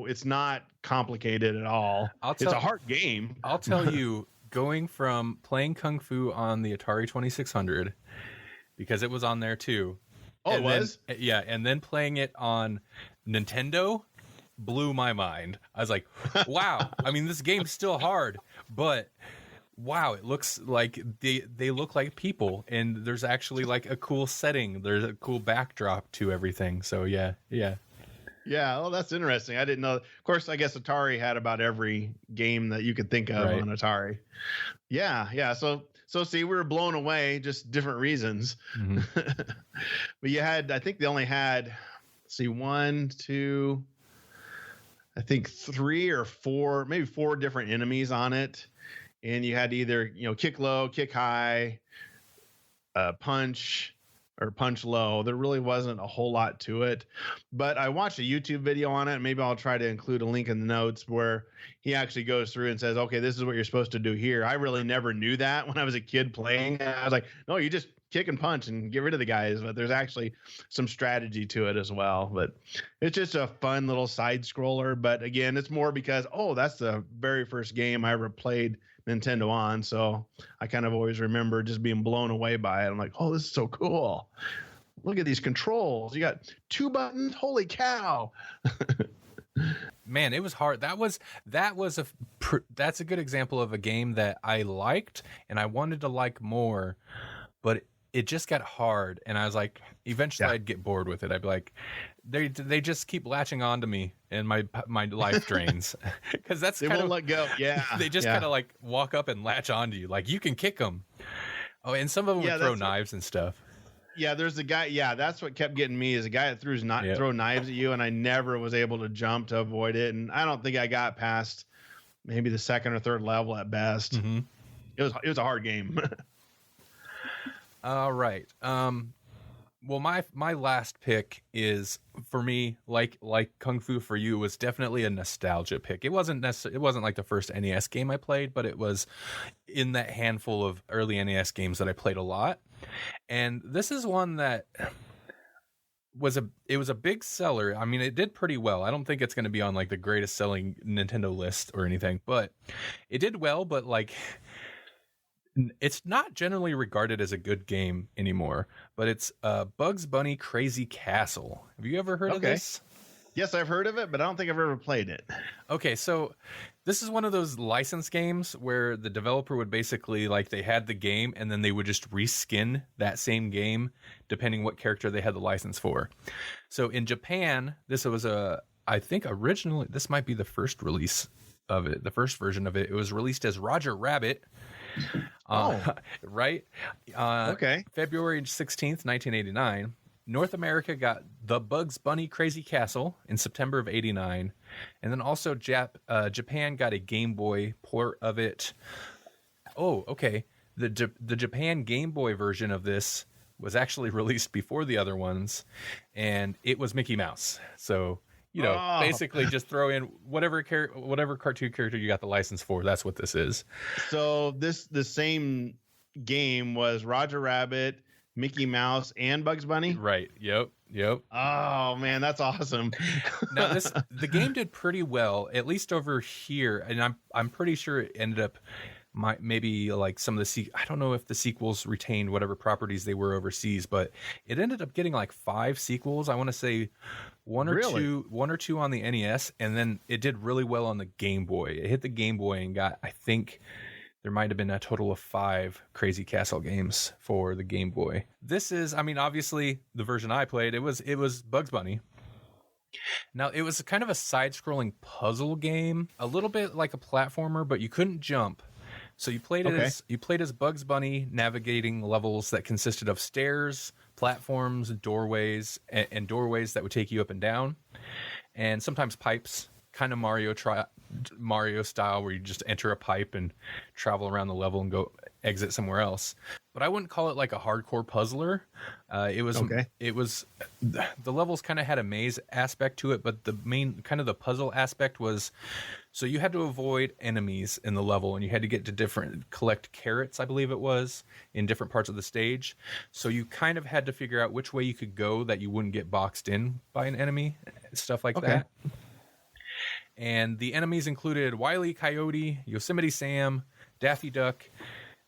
it's not complicated at all. It's a hard game. I'll tell you, going from playing Kung Fu on the Atari 2600, because it was on there too. Oh, it was? Yeah, and then playing it on Nintendo blew my mind. I was like, wow. I mean, this game's still hard, but wow, it looks like they look like people, and there's actually like a cool setting. There's a cool backdrop to everything. So yeah. Yeah, well, that's interesting. I didn't know. Of course, I guess Atari had about every game that you could think of on Atari. Yeah. So see, we were blown away, just different reasons. Mm-hmm. But you had, I think they only had, one, two, I think 3 or 4, maybe 4 different enemies on it. And you had to either, kick low, kick high, punch, or punch low. There really wasn't a whole lot to it, but I watched a YouTube video on it. Maybe I'll try to include a link in the notes where he actually goes through and says, okay, this is what you're supposed to do here. I really never knew that when I was a kid playing. I was like, no, you just kick and punch and get rid of the guys. But there's actually some strategy to it as well. But it's just a fun little side scroller. But again, it's more because, that's the very first game I ever played Nintendo on. So I kind of always remember just being blown away by it. I'm like, this is so cool. Look at these controls. You got 2 buttons. Holy cow. Man, it was hard. That's a good example of a game that I liked and I wanted to like more, but it just got hard. And I was like, eventually I'd get bored with it. I'd be like, they just keep latching on to me and my life drains, because they won't let go. Yeah. They just kind of like walk up and latch onto you. Like, you can kick them. Oh, and some of them would throw knives and stuff. Yeah, there's a guy. Yeah, that's what kept getting me, is a guy that throw knives at you, and I never was able to jump to avoid it. And I don't think I got past maybe the 2nd or 3rd level at best. Mm-hmm. It was a hard game. All right. Well, my last pick is, for me, like Kung Fu for you, was definitely a nostalgia pick. It wasn't like the first NES game I played, but it was in that handful of early NES games that I played a lot. And this is one that was a big seller. I mean, it did pretty well. I don't think it's going to be on like the greatest selling Nintendo list or anything, but it did well. But like, it's not generally regarded as a good game anymore, but it's Bugs Bunny Crazy Castle. Have you ever heard of this? Yes, I've heard of it, but I don't think I've ever played it. Okay, so this is one of those licensed games where the developer would basically, like, they had the game and then they would just reskin that same game depending what character they had the license for. So in Japan, I think originally, this might be the first release of it, the first version of it. It was released as Roger Rabbit. Right? Okay. February 16th, 1989. North America got The Bugs Bunny Crazy Castle in September of 89. And then also Japan got a Game Boy port of it. Oh, okay. The Japan Game Boy version of this was actually released before the other ones, and it was Mickey Mouse. So, basically just throw in whatever cartoon character you got the license for. That's what this is. So the same game was Roger Rabbit, Mickey Mouse, and Bugs Bunny? Right. Yep. Oh man, that's awesome. Now the game did pretty well, at least over here, and I'm pretty sure it ended up maybe like some of the I don't know if the sequels retained whatever properties they were overseas, but it ended up getting like 5 sequels. I want to say one or two on the NES, and then it did really well on the Game Boy. It hit the Game Boy and got, I think there might have been a total of 5 Crazy Castle games for the Game Boy. This is, I mean, obviously the version I played, it was Bugs Bunny. Now, it was kind of a side-scrolling puzzle game, a little bit like a platformer, but you couldn't jump. So you played as Bugs Bunny, navigating levels that consisted of stairs, platforms, doorways, and doorways that would take you up and down, and sometimes pipes, kind of Mario style, where you just enter a pipe and travel around the level and go exit somewhere else. But I wouldn't call it like a hardcore puzzler. It was the levels kind of had a maze aspect to it, but the main kind of the puzzle aspect was, so you had to avoid enemies in the level, and you had to get to collect carrots, I believe it was, in different parts of the stage. So you kind of had to figure out which way you could go that you wouldn't get boxed in by an enemy, stuff like that. And the enemies included Wile E. Coyote, Yosemite Sam, Daffy Duck,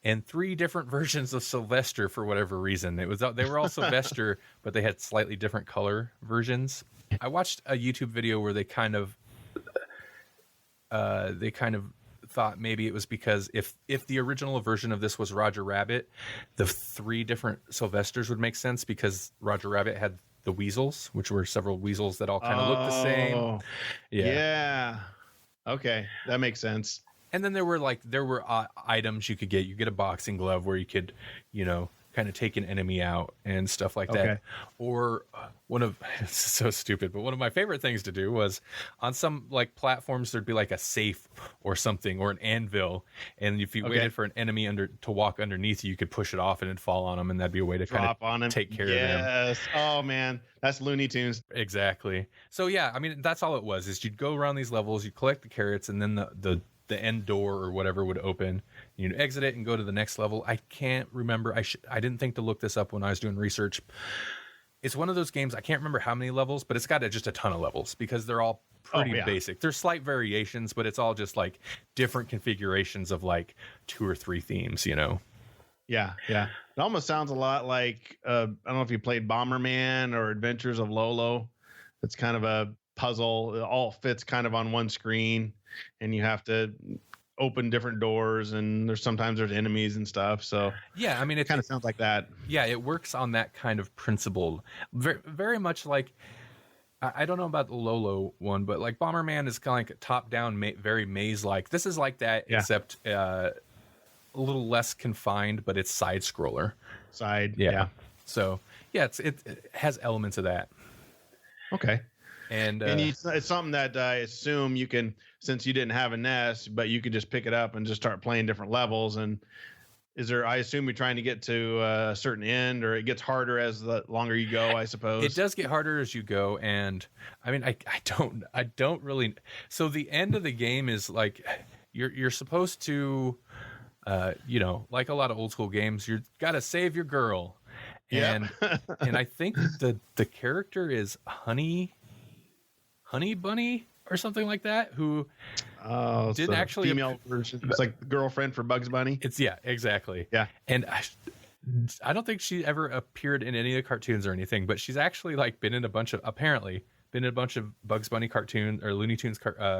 and 3 different versions of Sylvester for whatever reason. They were all Sylvester, but they had slightly different color versions. I watched a YouTube video where they kind of thought maybe it was because if the original version of this was Roger Rabbit, the 3 different Sylvesters would make sense, because Roger Rabbit had the weasels, which were several weasels that all kind of look the same. Yeah. Okay, that makes sense. And then there were items you could get. You get a boxing glove where you could, kind of take an enemy out and stuff like that. Or it's so stupid, but one of my favorite things to do was on some like platforms, there'd be like a safe or something, or an anvil. And if you waited for an enemy to walk underneath you, you could push it off and it'd fall on them. And that'd be a way to drop on him, take care of them. Yes. Oh man, that's Looney Tunes. Exactly. So yeah, I mean, that's all it was, is you'd go around these levels, you collect the carrots, and then the end door or whatever would open. You'd exit it and go to the next level. I can't remember. I didn't think to look this up when I was doing research. It's one of those games, I can't remember how many levels, but it's got just a ton of levels, because they're all pretty basic. There's slight variations, but it's all just like different configurations of like 2 or 3 themes, Yeah. It almost sounds a lot like, I don't know if you played Bomberman or Adventures of Lolo. It's kind of a puzzle. It all fits kind of on one screen, and you have to open different doors, and sometimes there's enemies and stuff. So yeah, I mean, it kind of sounds like that. Yeah, it works on that kind of principle. Very, very much like, I don't know about the Lolo one, but like Bomberman is kind of like a top-down, very maze-like. This is like that, except a little less confined, but it's side-scroller. Yeah. So yeah, it has elements of that. Okay. And it's something that I assume you can, since you didn't have a NES, but you could just pick it up and just start playing different levels. And I assume you're trying to get to a certain end, or it gets harder as the longer you go, I suppose. It does get harder as you go. And I mean, I don't really. So the end of the game is like, you're supposed to, like a lot of old school games, you got to save your girl. And, and I think the character is Honey Bunny or something like that, who didn't actually female version. It's like the girlfriend for Bugs Bunny. Exactly. Yeah. And I don't think she ever appeared in any of the cartoons or anything, but she's actually like been in a bunch of Bugs Bunny cartoons or Looney Tunes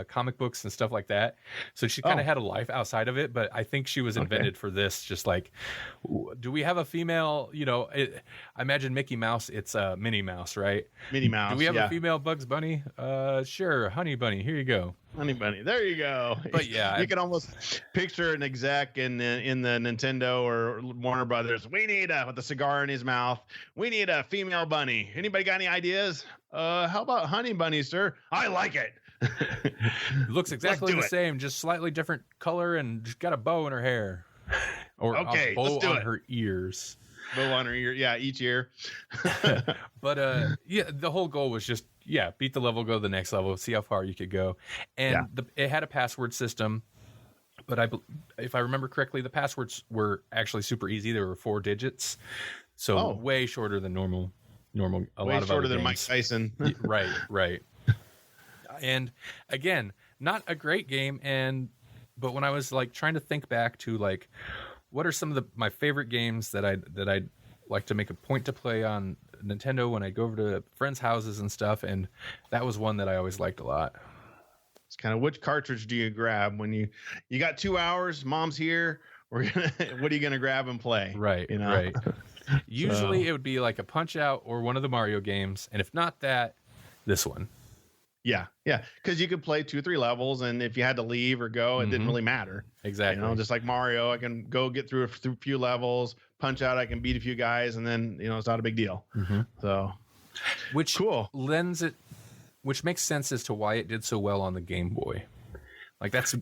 comic books and stuff like that. So she kind of had a life outside of it, but I think she was invented for this. Just like, do we have a female, I imagine Mickey Mouse, it's Minnie Mouse, right? Minnie Mouse. Do we have a female Bugs Bunny? Sure. Honey Bunny. Here you go. Honey Bunny. There you go. But yeah, you can almost picture an exec in the Nintendo or Warner Brothers. We need with a cigar in his mouth. We need a female bunny. Anybody got any ideas? How about Honey Bunny, sir? I like it. It looks exactly the same, just slightly different color, and just got a bow in her hair, or a bow on her ears. Bow on her ear, each ear. But the whole goal was just beat the level, go to the next level, see how far you could go, and it had a password system. But if I remember correctly, the passwords were actually super easy. There were 4 digits, so way shorter than normal. Way shorter than Mike Tyson. Right. And again, not a great game. But when I was like trying to think back to like, what are some of my favorite games that I'd like to make a point to play on Nintendo when I go over to friends' houses and stuff, and that was one that I always liked a lot. It's kind of, which cartridge do you grab when you got 2 hours? Mom's here. What are you gonna grab and play? Right. Right. Usually it would be like a Punch-Out or one of the Mario games, and if not that, this one. Yeah, because you could play 2 or 3 levels, and if you had to leave or go, it didn't really matter. Exactly. Just like Mario, I can go get through a few levels. Punch-Out, I can beat a few guys, and then it's not a big deal. So, which makes sense as to why it did so well on the Game Boy. Like that's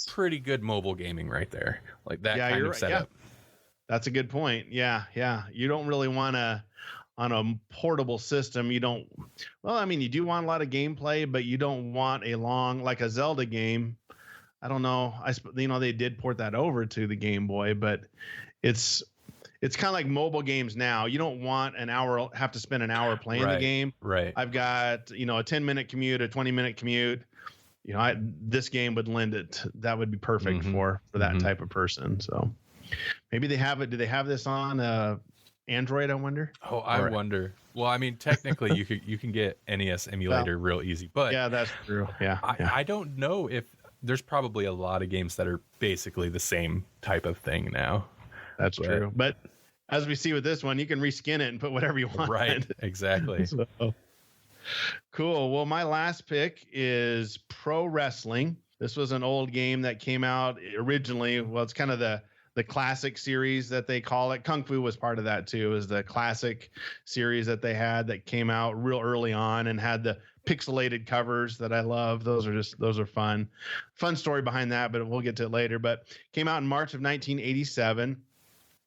pretty good mobile gaming right there. Like that kind of setup. Yeah. That's a good point. Yeah. You don't really want on a portable system. You don't. Well, I mean, you do want a lot of gameplay, but you don't want a long, like a Zelda game. I don't know. They did port that over to the Game Boy, but it's kind of like mobile games now. You don't want have to spend an hour playing the game. Right. I've got a 10-minute commute, a 20-minute commute. This game would lend it. That would be perfect for that type of person. So. Maybe they have it. Do they have this on Android? I wonder. Oh, I wonder. Well, I mean, technically, you can get NES emulator real easy, but yeah, that's true. Yeah, I don't know if there's probably a lot of games that are basically the same type of thing now. That's true. But as we see with this one, you can reskin it and put whatever you want. Right, exactly. So, cool. Well, my last pick is Pro Wrestling. This was an old game that came out originally. Well, it's kind of the classic series that they call it. Kung Fu was part of that too, is the classic series that they had that came out real early on and had the pixelated covers that I love. Those are fun story behind that, but we'll get to it later. But came out in March of 1987.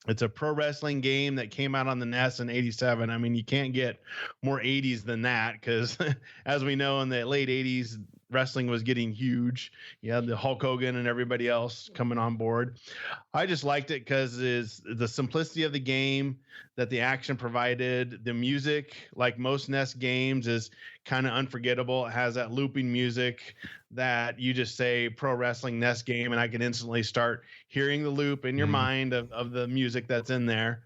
It's a pro wrestling game that came out on the NES in 87. I mean, you can't get more 80s than that because as we know, in the late 80s, wrestling was getting huge. You had the Hulk Hogan and everybody else coming on board. I just liked it because is the simplicity of the game that the action provided. The music, like most NES games, is kind of unforgettable. It has that looping music that you just say pro wrestling NES game, and I can instantly start hearing the loop in your mind of the music that's in there.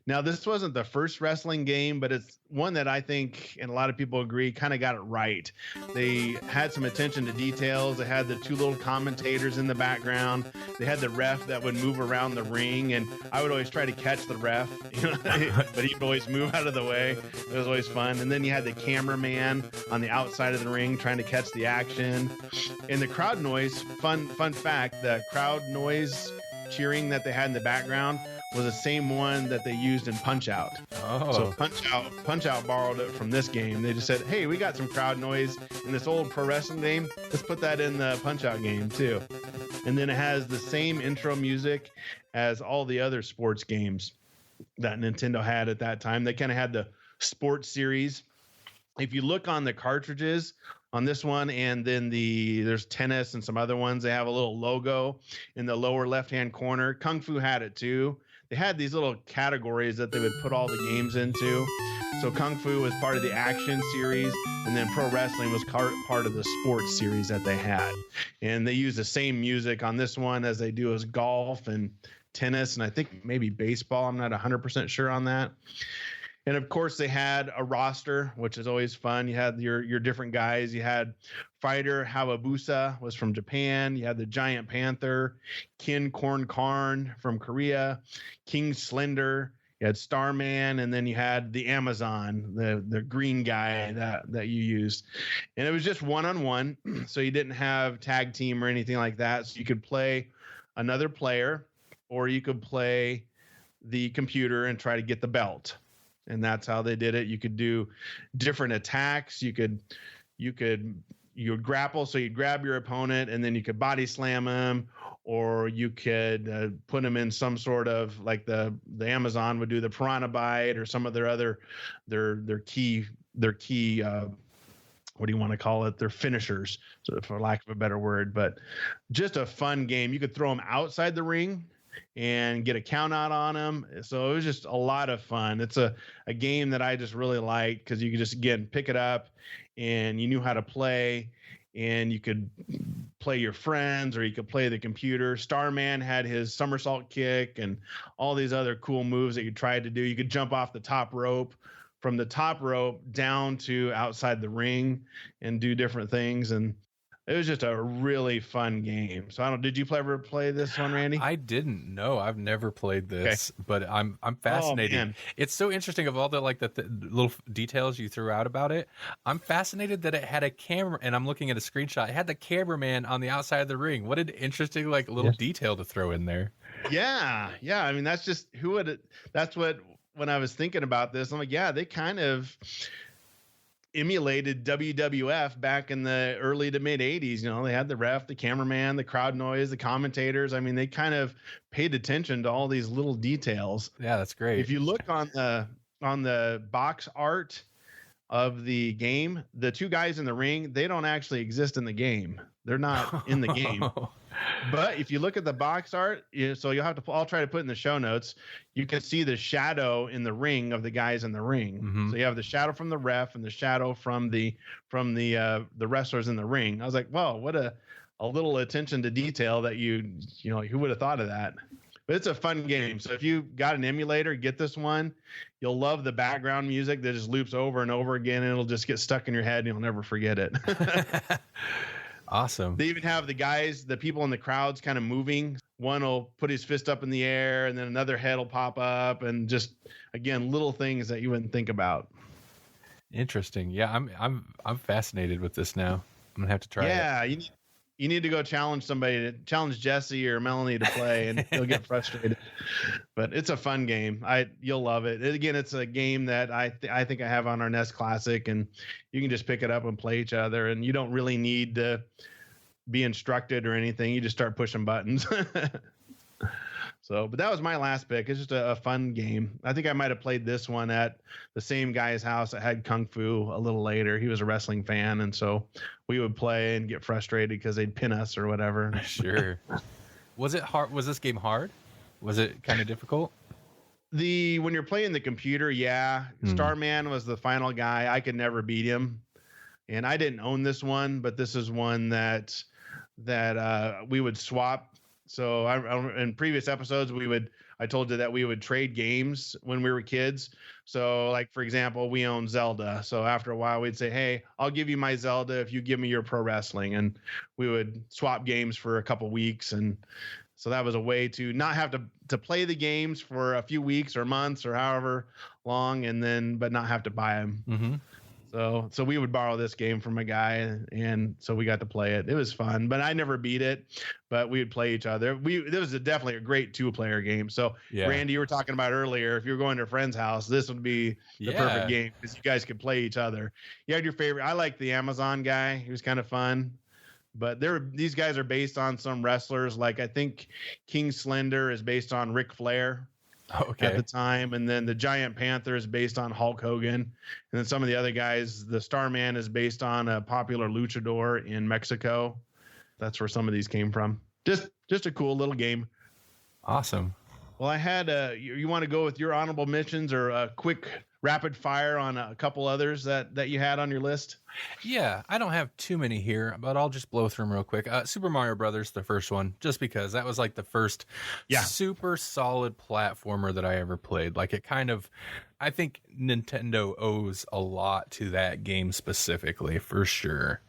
Now, this wasn't the first wrestling game, but it's one that I think, and a lot of people agree, kind of got it right. They had some attention to details. They had the two little commentators in the background. They had the ref that would move around the ring, and I would always try to catch the ref, but he'd always move out of the way. It was always fun. And then you had the cameraman on the outside of the ring trying to catch the action. And the crowd noise, fun fact, the crowd noise cheering that they had in the background was the same one that they used in Punch-Out. Oh. So Punch-Out borrowed it from this game. They just said, hey, we got some crowd noise in this old pro wrestling game. Let's put that in the Punch-Out game too. And then it has the same intro music as all the other sports games that Nintendo had at that time. They kind of had the sports series. If you look on the cartridges on this one, and then there's tennis and some other ones, they have a little logo in the lower left-hand corner. Kung Fu had it too. They had these little categories that they would put all the games into. So Kung Fu was part of the action series, and then Pro Wrestling was part of the sports series that they had. And they use the same music on this one as they do as golf and tennis, and I think maybe baseball. I'm not 100% sure on that. And of course, they had a roster, which is always fun. You had your different guys. You had Fighter Hayabusa was from Japan. You had the Giant Panther, Kin Korn Karn from Korea, King Slender. You had Starman, and then you had the Amazon, the green guy that you used. And it was just one-on-one, so you didn't have tag team or anything like that. So you could play another player, or you could play the computer and try to get the belt. And that's how they did it. You could do different attacks. You would grapple, so you'd grab your opponent and then you could body slam him, or you could put him in some sort of, like the Amazon would do the piranha bite or some of their other their key what do you want to call it? Their finishers, so for lack of a better word. But just a fun game. You could throw them outside the ring and get a count out on them. So it was just a lot of fun. It's a game that I just really liked because you could just, again, pick it up and you knew how to play, and you could play your friends or you could play the computer. Starman had his somersault kick and all these other cool moves that you tried to do. You could jump off the top rope, from the top rope down to outside the ring, and do different things. And it was just a really fun game. So did you ever play this one, Randy? I didn't know. I've never played this, but I'm fascinated. Oh, it's so interesting of all the little details you threw out about it. I'm fascinated that it had a camera, and I'm looking at a screenshot. It had the cameraman on the outside of the ring. What an interesting little detail to throw in there. Yeah. I mean, that's just when I was thinking about this, I'm like, yeah, they kind of emulated WWF back in the early to mid 80s. They had the ref, the cameraman, the crowd noise, the commentators. I mean, they kind of paid attention to all these little details. Yeah, that's great. If you look on the box art of the game, the two guys in the ring, they don't actually exist in the game. They're not in the game. But if you look at the box art, so you'll have to, I'll try to put in the show notes, you can see the shadow in the ring of the guys in the ring. Mm-hmm. So you have the shadow from the ref and the shadow from the wrestlers in the ring. I was like, wow, what a little attention to detail that who would have thought of that? But it's a fun game. So if you got an emulator, get this one. You'll love the background music that just loops over and over again, and it'll just get stuck in your head and you'll never forget it. Awesome. They even have the people in the crowds kind of moving. One will put his fist up in the air, and then another head will pop up, and just, again, little things that you wouldn't think about. Interesting. Yeah, I'm fascinated with this now. I'm gonna have to try it. Yeah, you need to go challenge Jesse or Melanie to play, and they'll get frustrated. But it's a fun game. You'll love it. Again, it's a game that I think I have on our NES Classic, and you can just pick it up and play each other, and you don't really need to be instructed or anything. You just start pushing buttons. So, but that was my last pick. It's just a fun game. I think I might have played this one at the same guy's house that had Kung Fu a little later. He was a wrestling fan, and so we would play and get frustrated because they'd pin us or whatever. Sure. Was it hard? Was this game hard? Was it kind of difficult? When you're playing the computer, yeah. Starman was the final guy. I could never beat him, and I didn't own this one, but this is one that we would swap. So in previous episodes, I told you that we would trade games when we were kids. So like, for example, we own Zelda. So after a while we'd say, hey, I'll give you my Zelda if you give me your pro wrestling. And we would swap games for a couple weeks. And so that was a way to not have to play the games for a few weeks or months or however long, but not have to buy them. Mm-hmm. So we would borrow this game from a guy, and so we got to play it. It was fun, but I never beat it. But we would play each other. This was definitely a great 2-player game. So yeah. Randy, you were talking about earlier, if you were going to a friend's house, this would be the perfect game because you guys could play each other. You had your favorite. I like the Amazon guy. He was kind of fun. But these guys are based on some wrestlers. Like I think King Slender is based on Ric Flair. Okay. At the time, and then the Giant Panther is based on Hulk Hogan, and then some of the other guys, the Starman is based on a popular luchador in Mexico. That's where some of these came from. Just a cool little game. Awesome. Well, I had you want to go with your honorable mentions or a quick rapid fire on a couple others that you had on your list? Yeah, I don't have too many here, but I'll just blow through them real quick. Super Mario Brothers, the first one, just because that was like the first super solid platformer that I ever played. Like I think Nintendo owes a lot to that game specifically, for sure.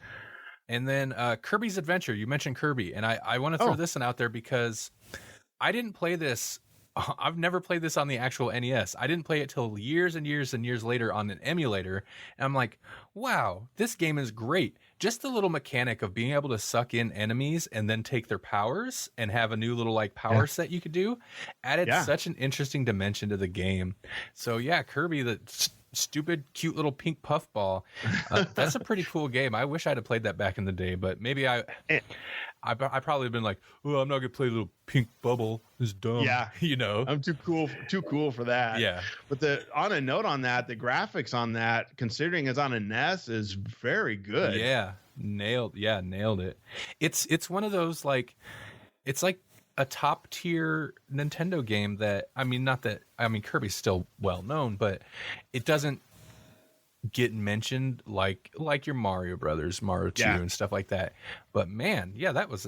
And then Kirby's Adventure, you mentioned Kirby, and I want to throw this one out there because I didn't play this. I've never played this on the actual NES. I didn't play it till years and years and years later on an emulator. And I'm like, wow, this game is great. Just the little mechanic of being able to suck in enemies and then take their powers and have a new little like power set you could do added such an interesting dimension to the game. So yeah, Kirby, the stupid, cute little pink puffball. That's a pretty cool game. I wish I'd have played that back in the day, but maybe I probably have been like, oh, I'm not gonna play little pink bubble. It's dumb. Yeah, I'm too cool for that. Yeah. But on a note on that, the graphics on that, considering it's on a NES, is very good. Yeah, nailed it. It's one of those like, it's like a top tier Nintendo game that Kirby's still well known, but it doesn't get mentioned like your Mario Brothers, Mario 2 and stuff like that. But man,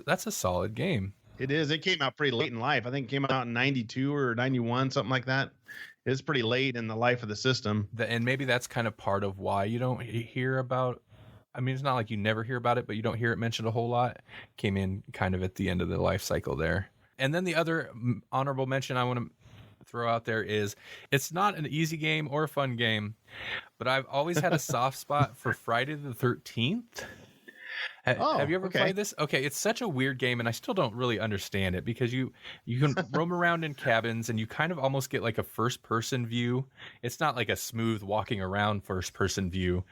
that's a solid game. It is. It came out pretty late in life. I think it came out in 92 or 91, something like that. It's pretty late in the life of the system. And maybe that's kind of part of why you don't hear about. I mean, it's not like you never hear about it, but you don't hear it mentioned a whole lot. Came in kind of at the end of the life cycle there. And then the other honorable mention I want to throw out there is it's not an easy game or a fun game, but I've always had a soft spot for Friday the 13th. Have you ever played this? Okay, it's such a weird game, and I still don't really understand it because you can roam around in cabins, and you kind of almost get like a first-person view. It's not like a smooth walking around first-person view,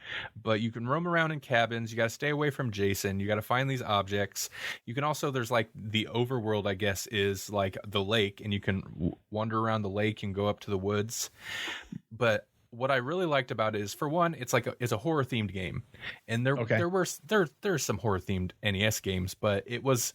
but you can roam around in cabins. You got to stay away from Jason. You got to find these objects. You can also, there's like the overworld, I guess, is like the lake, and you can wander around the lake and go up to the woods. But what I really liked about it is, for one, it's a horror themed game, and there's some horror themed NES games, but it was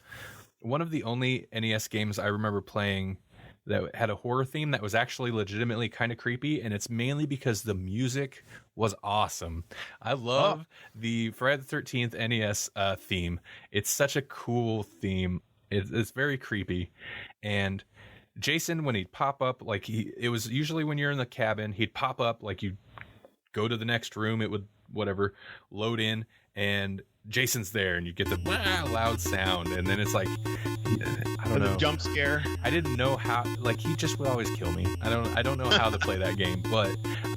one of the only NES games I remember playing that had a horror theme that was actually legitimately kind of creepy, and it's mainly because the music was awesome. I love the Friday the 13th NES theme. It's such a cool theme. It's very creepy, and Jason, when he'd pop up, like it was usually when you're in the cabin, he'd pop up, like you go to the next room, it would whatever load in, and Jason's there, and you get the loud sound, and then it's like I don't know, the jump scare. I didn't know how, like he just would always kill me. I don't know how to play that game, but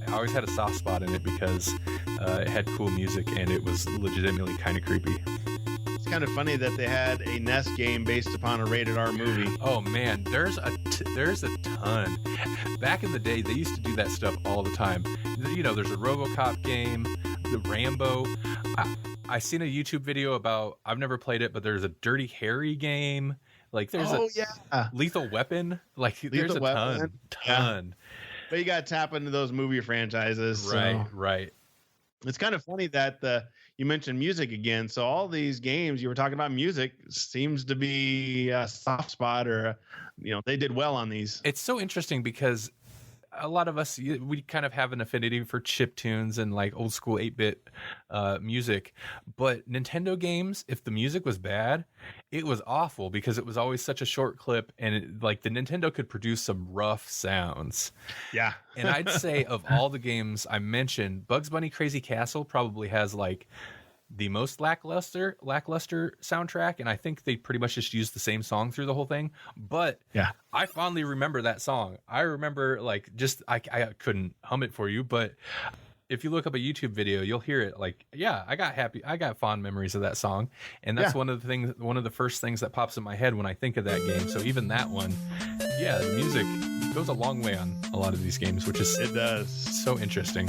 I always had a soft spot in it because it had cool music and it was legitimately kind of creepy. It's kind of funny that they had a NES game based upon a rated R movie. Oh man, there's a ton. Back in the day, they used to do that stuff all the time. You know, there's a RoboCop game, the Rambo. I seen a YouTube video about, I've never played it, but there's a Dirty Harry game. Like there's Lethal Weapon. Like there's a ton. Yeah. But you got to tap into those movie franchises. Right. It's kind of funny that you mentioned music again. So all these games you were talking about, music seems to be a soft spot, or they did well on these. It's so interesting because a lot of us, we kind of have an affinity for chip tunes and like old school 8-bit music, but Nintendo games, if the music was bad, it was awful because it was always such a short clip, and like the Nintendo could produce some rough sounds. Yeah. And I'd say of all the games I mentioned, Bugs Bunny Crazy Castle probably has like the most lackluster soundtrack, and I think they pretty much just used the same song through the whole thing. But yeah, I fondly remember that song. I remember like just I couldn't hum it for you, but if you look up a YouTube video, you'll hear it. Like, yeah, I got fond memories of that song, and that's one of the first things that pops in my head when I think of that game. So even that one, yeah, the music goes a long way on a lot of these games, which is, it does, so interesting.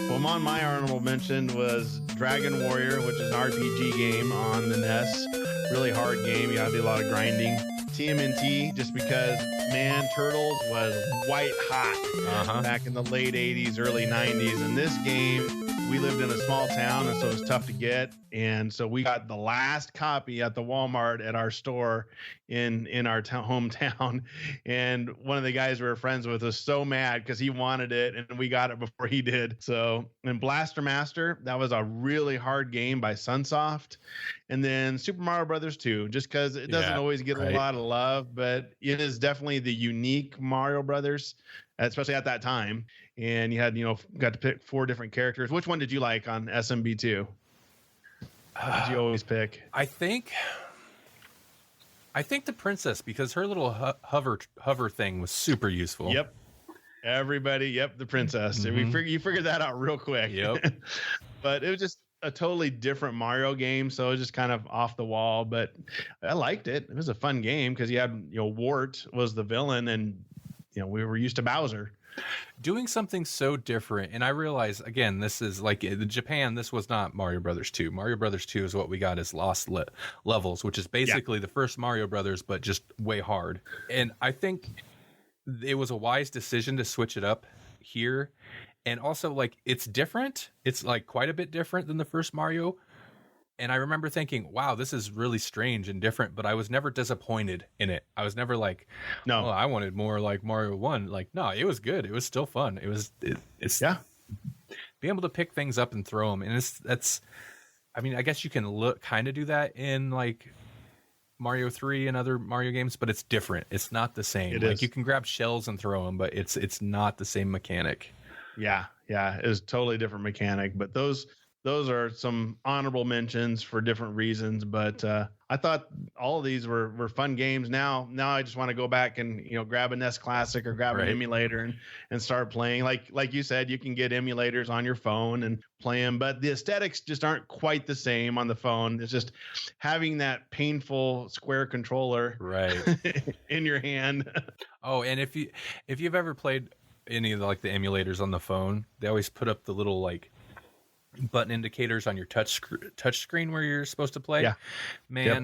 Well, on my honorable mention was Dragon Warrior, which is an RPG game on the NES. Really hard game. You gotta do a lot of grinding. TMNT, just because, man, Turtles was white hot back in the late 80s, early 90s. And this game, we lived in a small town, and so it was tough to get. And so we got the last copy at the Walmart at our store in our hometown. And one of the guys we were friends with was so mad because he wanted it, and we got it before he did. So, and Blaster Master, that was a really hard game by Sunsoft. And then Super Mario Brothers 2, just because it doesn't always get a lot of love, but it is definitely the unique Mario Brothers, especially at that time. And you had, got to pick 4 different characters. Which one did you like on SMB2? What did you always pick? I think the princess, because her little hover thing was super useful. Yep. Everybody, the princess. Mm-hmm. You figured that out real quick. Yep. But it was just a totally different Mario game, so it was just kind of off the wall, but I liked it. It was a fun game because you had, Wart was the villain, and we were used to Bowser. Doing something so different, and I realize, again, this is like in Japan, this was not Mario Brothers 2. Mario Brothers 2 is what we got as Lost Levels, which is basically the first Mario Brothers, but just way hard. And I think it was a wise decision to switch it up here. And also, like, it's different. It's like quite a bit different than the first Mario. And I remember thinking, wow, this is really strange and different, but I was never disappointed in it. I was never like, no, I wanted more like Mario 1. Like, no, it was good. It was still fun. It's being able to pick things up and throw them. And I mean, I guess you can kind of do that in like Mario 3 and other Mario games, but it's different. It's not the same. You can grab shells and throw them, but it's not the same mechanic. Yeah. It was totally different mechanic, but those are some honorable mentions for different reasons. But I thought all of these were fun games. Now I just want to go back and grab a NES Classic or grab an emulator and start playing. Like you said, you can get emulators on your phone and play them, but the aesthetics just aren't quite the same on the phone. It's just having that painful square controller in your hand. Oh, and if you've ever played any of the emulators on the phone, they always put up the little button indicators on your touch screen where you're supposed to play.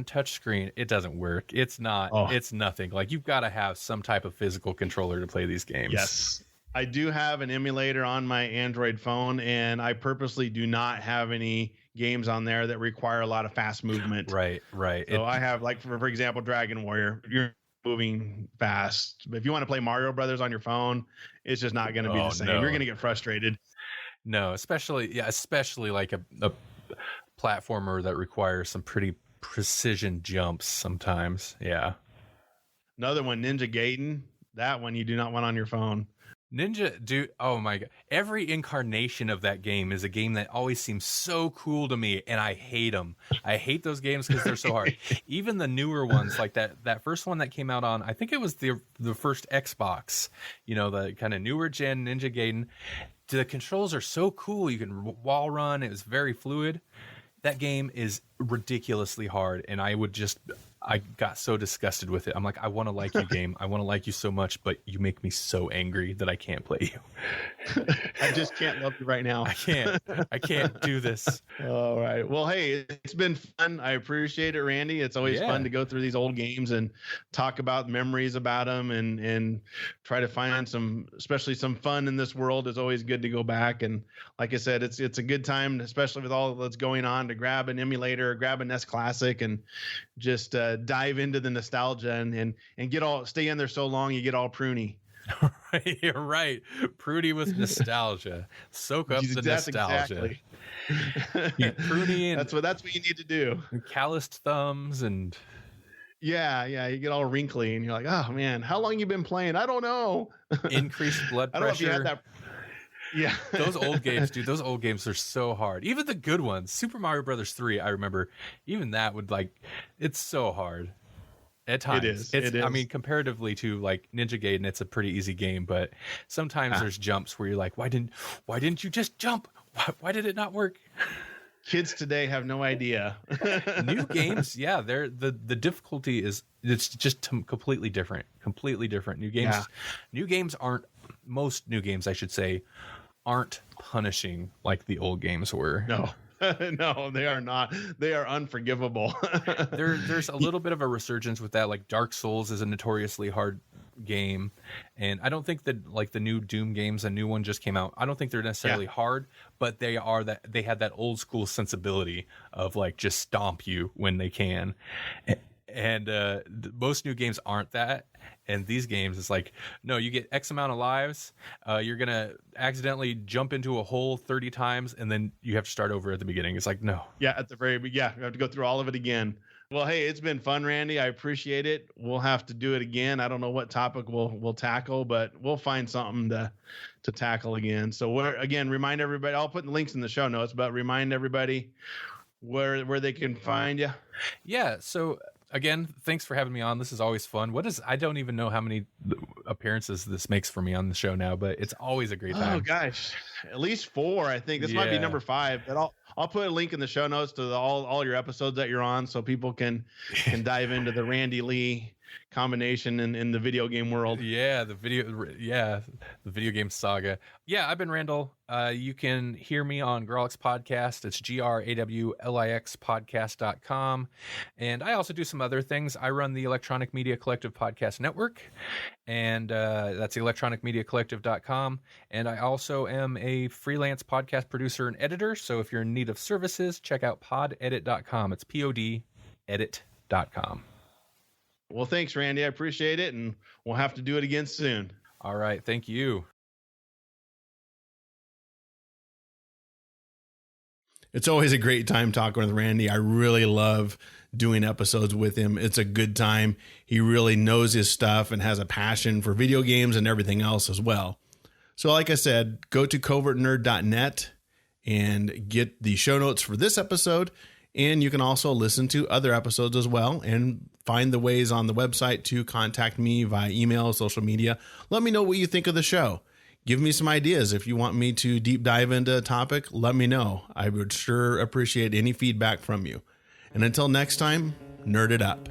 Touch screen, it doesn't work. It's nothing. Like, you've got to have some type of physical controller to play these games. Yes, I do have an emulator on my Android phone, and I purposely do not have any games on there that require a lot of fast movement. Right. So I have, for example, Dragon Warrior. You're moving fast, but if you want to play Mario Brothers on your phone, it's just not going to be the same. No. You're going to get frustrated. No, especially like a platformer that requires some pretty precision jumps sometimes. Yeah. Another one, Ninja Gaiden. That one you do not want on your phone. Ninja, dude, oh my god. Every incarnation of that game is a game that always seems so cool to me, and I hate them. I hate those games because they're so hard. Even the newer ones, like that first one that came out on, I think it was the first Xbox, the kind of newer gen Ninja Gaiden. The controls are so cool. You can wall run. It was very fluid. That game is ridiculously hard, and I got so disgusted with it. I'm like, I want to like you, game. I want to like you so much, but you make me so angry that I can't play you. I just can't love you right now. I can't do this. All right. Well, hey, it's been fun. I appreciate it, Randy. It's always fun to go through these old games and talk about memories about them and try to find especially some fun in this world. It's always good to go back. And like I said, it's a good time, especially with all that's going on, to grab an emulator, grab a NES Classic, and just dive into the nostalgia and stay in there so long you get all pruny. You're right. Pruny with nostalgia. Soak up the nostalgia. Exactly. Pruny and that's what you need to do. Calloused thumbs and yeah, you get all wrinkly and you're like, oh man, how long you been playing? I don't know. Increased blood pressure. I don't know if you had that. Yeah. Those old games, dude, those old games are so hard. Even the good ones. Super Mario Brothers 3, I remember, even that would it's so hard. At times. It is. I mean, comparatively to like Ninja Gaiden, it's a pretty easy game, but sometimes there's jumps where you're like, why didn't you just jump? Why did it not work? Kids today have no idea. New games, yeah, the difficulty it's just completely different. Most new games, I should say, aren't punishing like the old games were. No. No, they are not. They are unforgivable. There's a little bit of a resurgence with that. Like Dark Souls is a notoriously hard game, and I don't think that like the new Doom games, a new one just came out, I don't think they're necessarily hard, but they had that old school sensibility of like just stomp you when they can. And most new games aren't that. And these games, it's like, no, you get X amount of lives. You're going to accidentally jump into a hole 30 times, and then you have to start over at the beginning. It's like, no. Yeah, at the very beginning. Yeah, you have to go through all of it again. Well, hey, it's been fun, Randy. I appreciate it. We'll have to do it again. I don't know what topic we'll tackle, but we'll find something to tackle again. So remind everybody. I'll put the links in the show notes, but remind everybody where they can find you. Yeah, so again, thanks for having me on. This is always fun. I don't even know how many appearances this makes for me on the show now, but it's always a great time. Oh gosh, at least 4. I think this might be number 5, but I'll put a link in the show notes to all your episodes that you're on, so people can dive into the Randy Lee combination in the video game world. The video game saga. Yeah, I've been Randall. You can hear me on Grawlix Podcast. It's GRAWLIX podcast.com. And I also do some other things. I run the Electronic Media Collective Podcast Network, and that's electronicmediacollective.com. And I also am a freelance podcast producer and editor. So if you're in need of services, check out podedit.com. It's POD edit.com. Well, thanks, Randy. I appreciate it, and we'll have to do it again soon. All right. Thank you. It's always a great time talking with Randy. I really love doing episodes with him. It's a good time. He really knows his stuff and has a passion for video games and everything else as well. So like I said, go to covertnerd.net and get the show notes for this episode. And you can also listen to other episodes as well and find the ways on the website to contact me via email, social media. Let me know what you think of the show. Give me some ideas. If you want me to deep dive into a topic, let me know. I would sure appreciate any feedback from you. And until next time, nerd it up.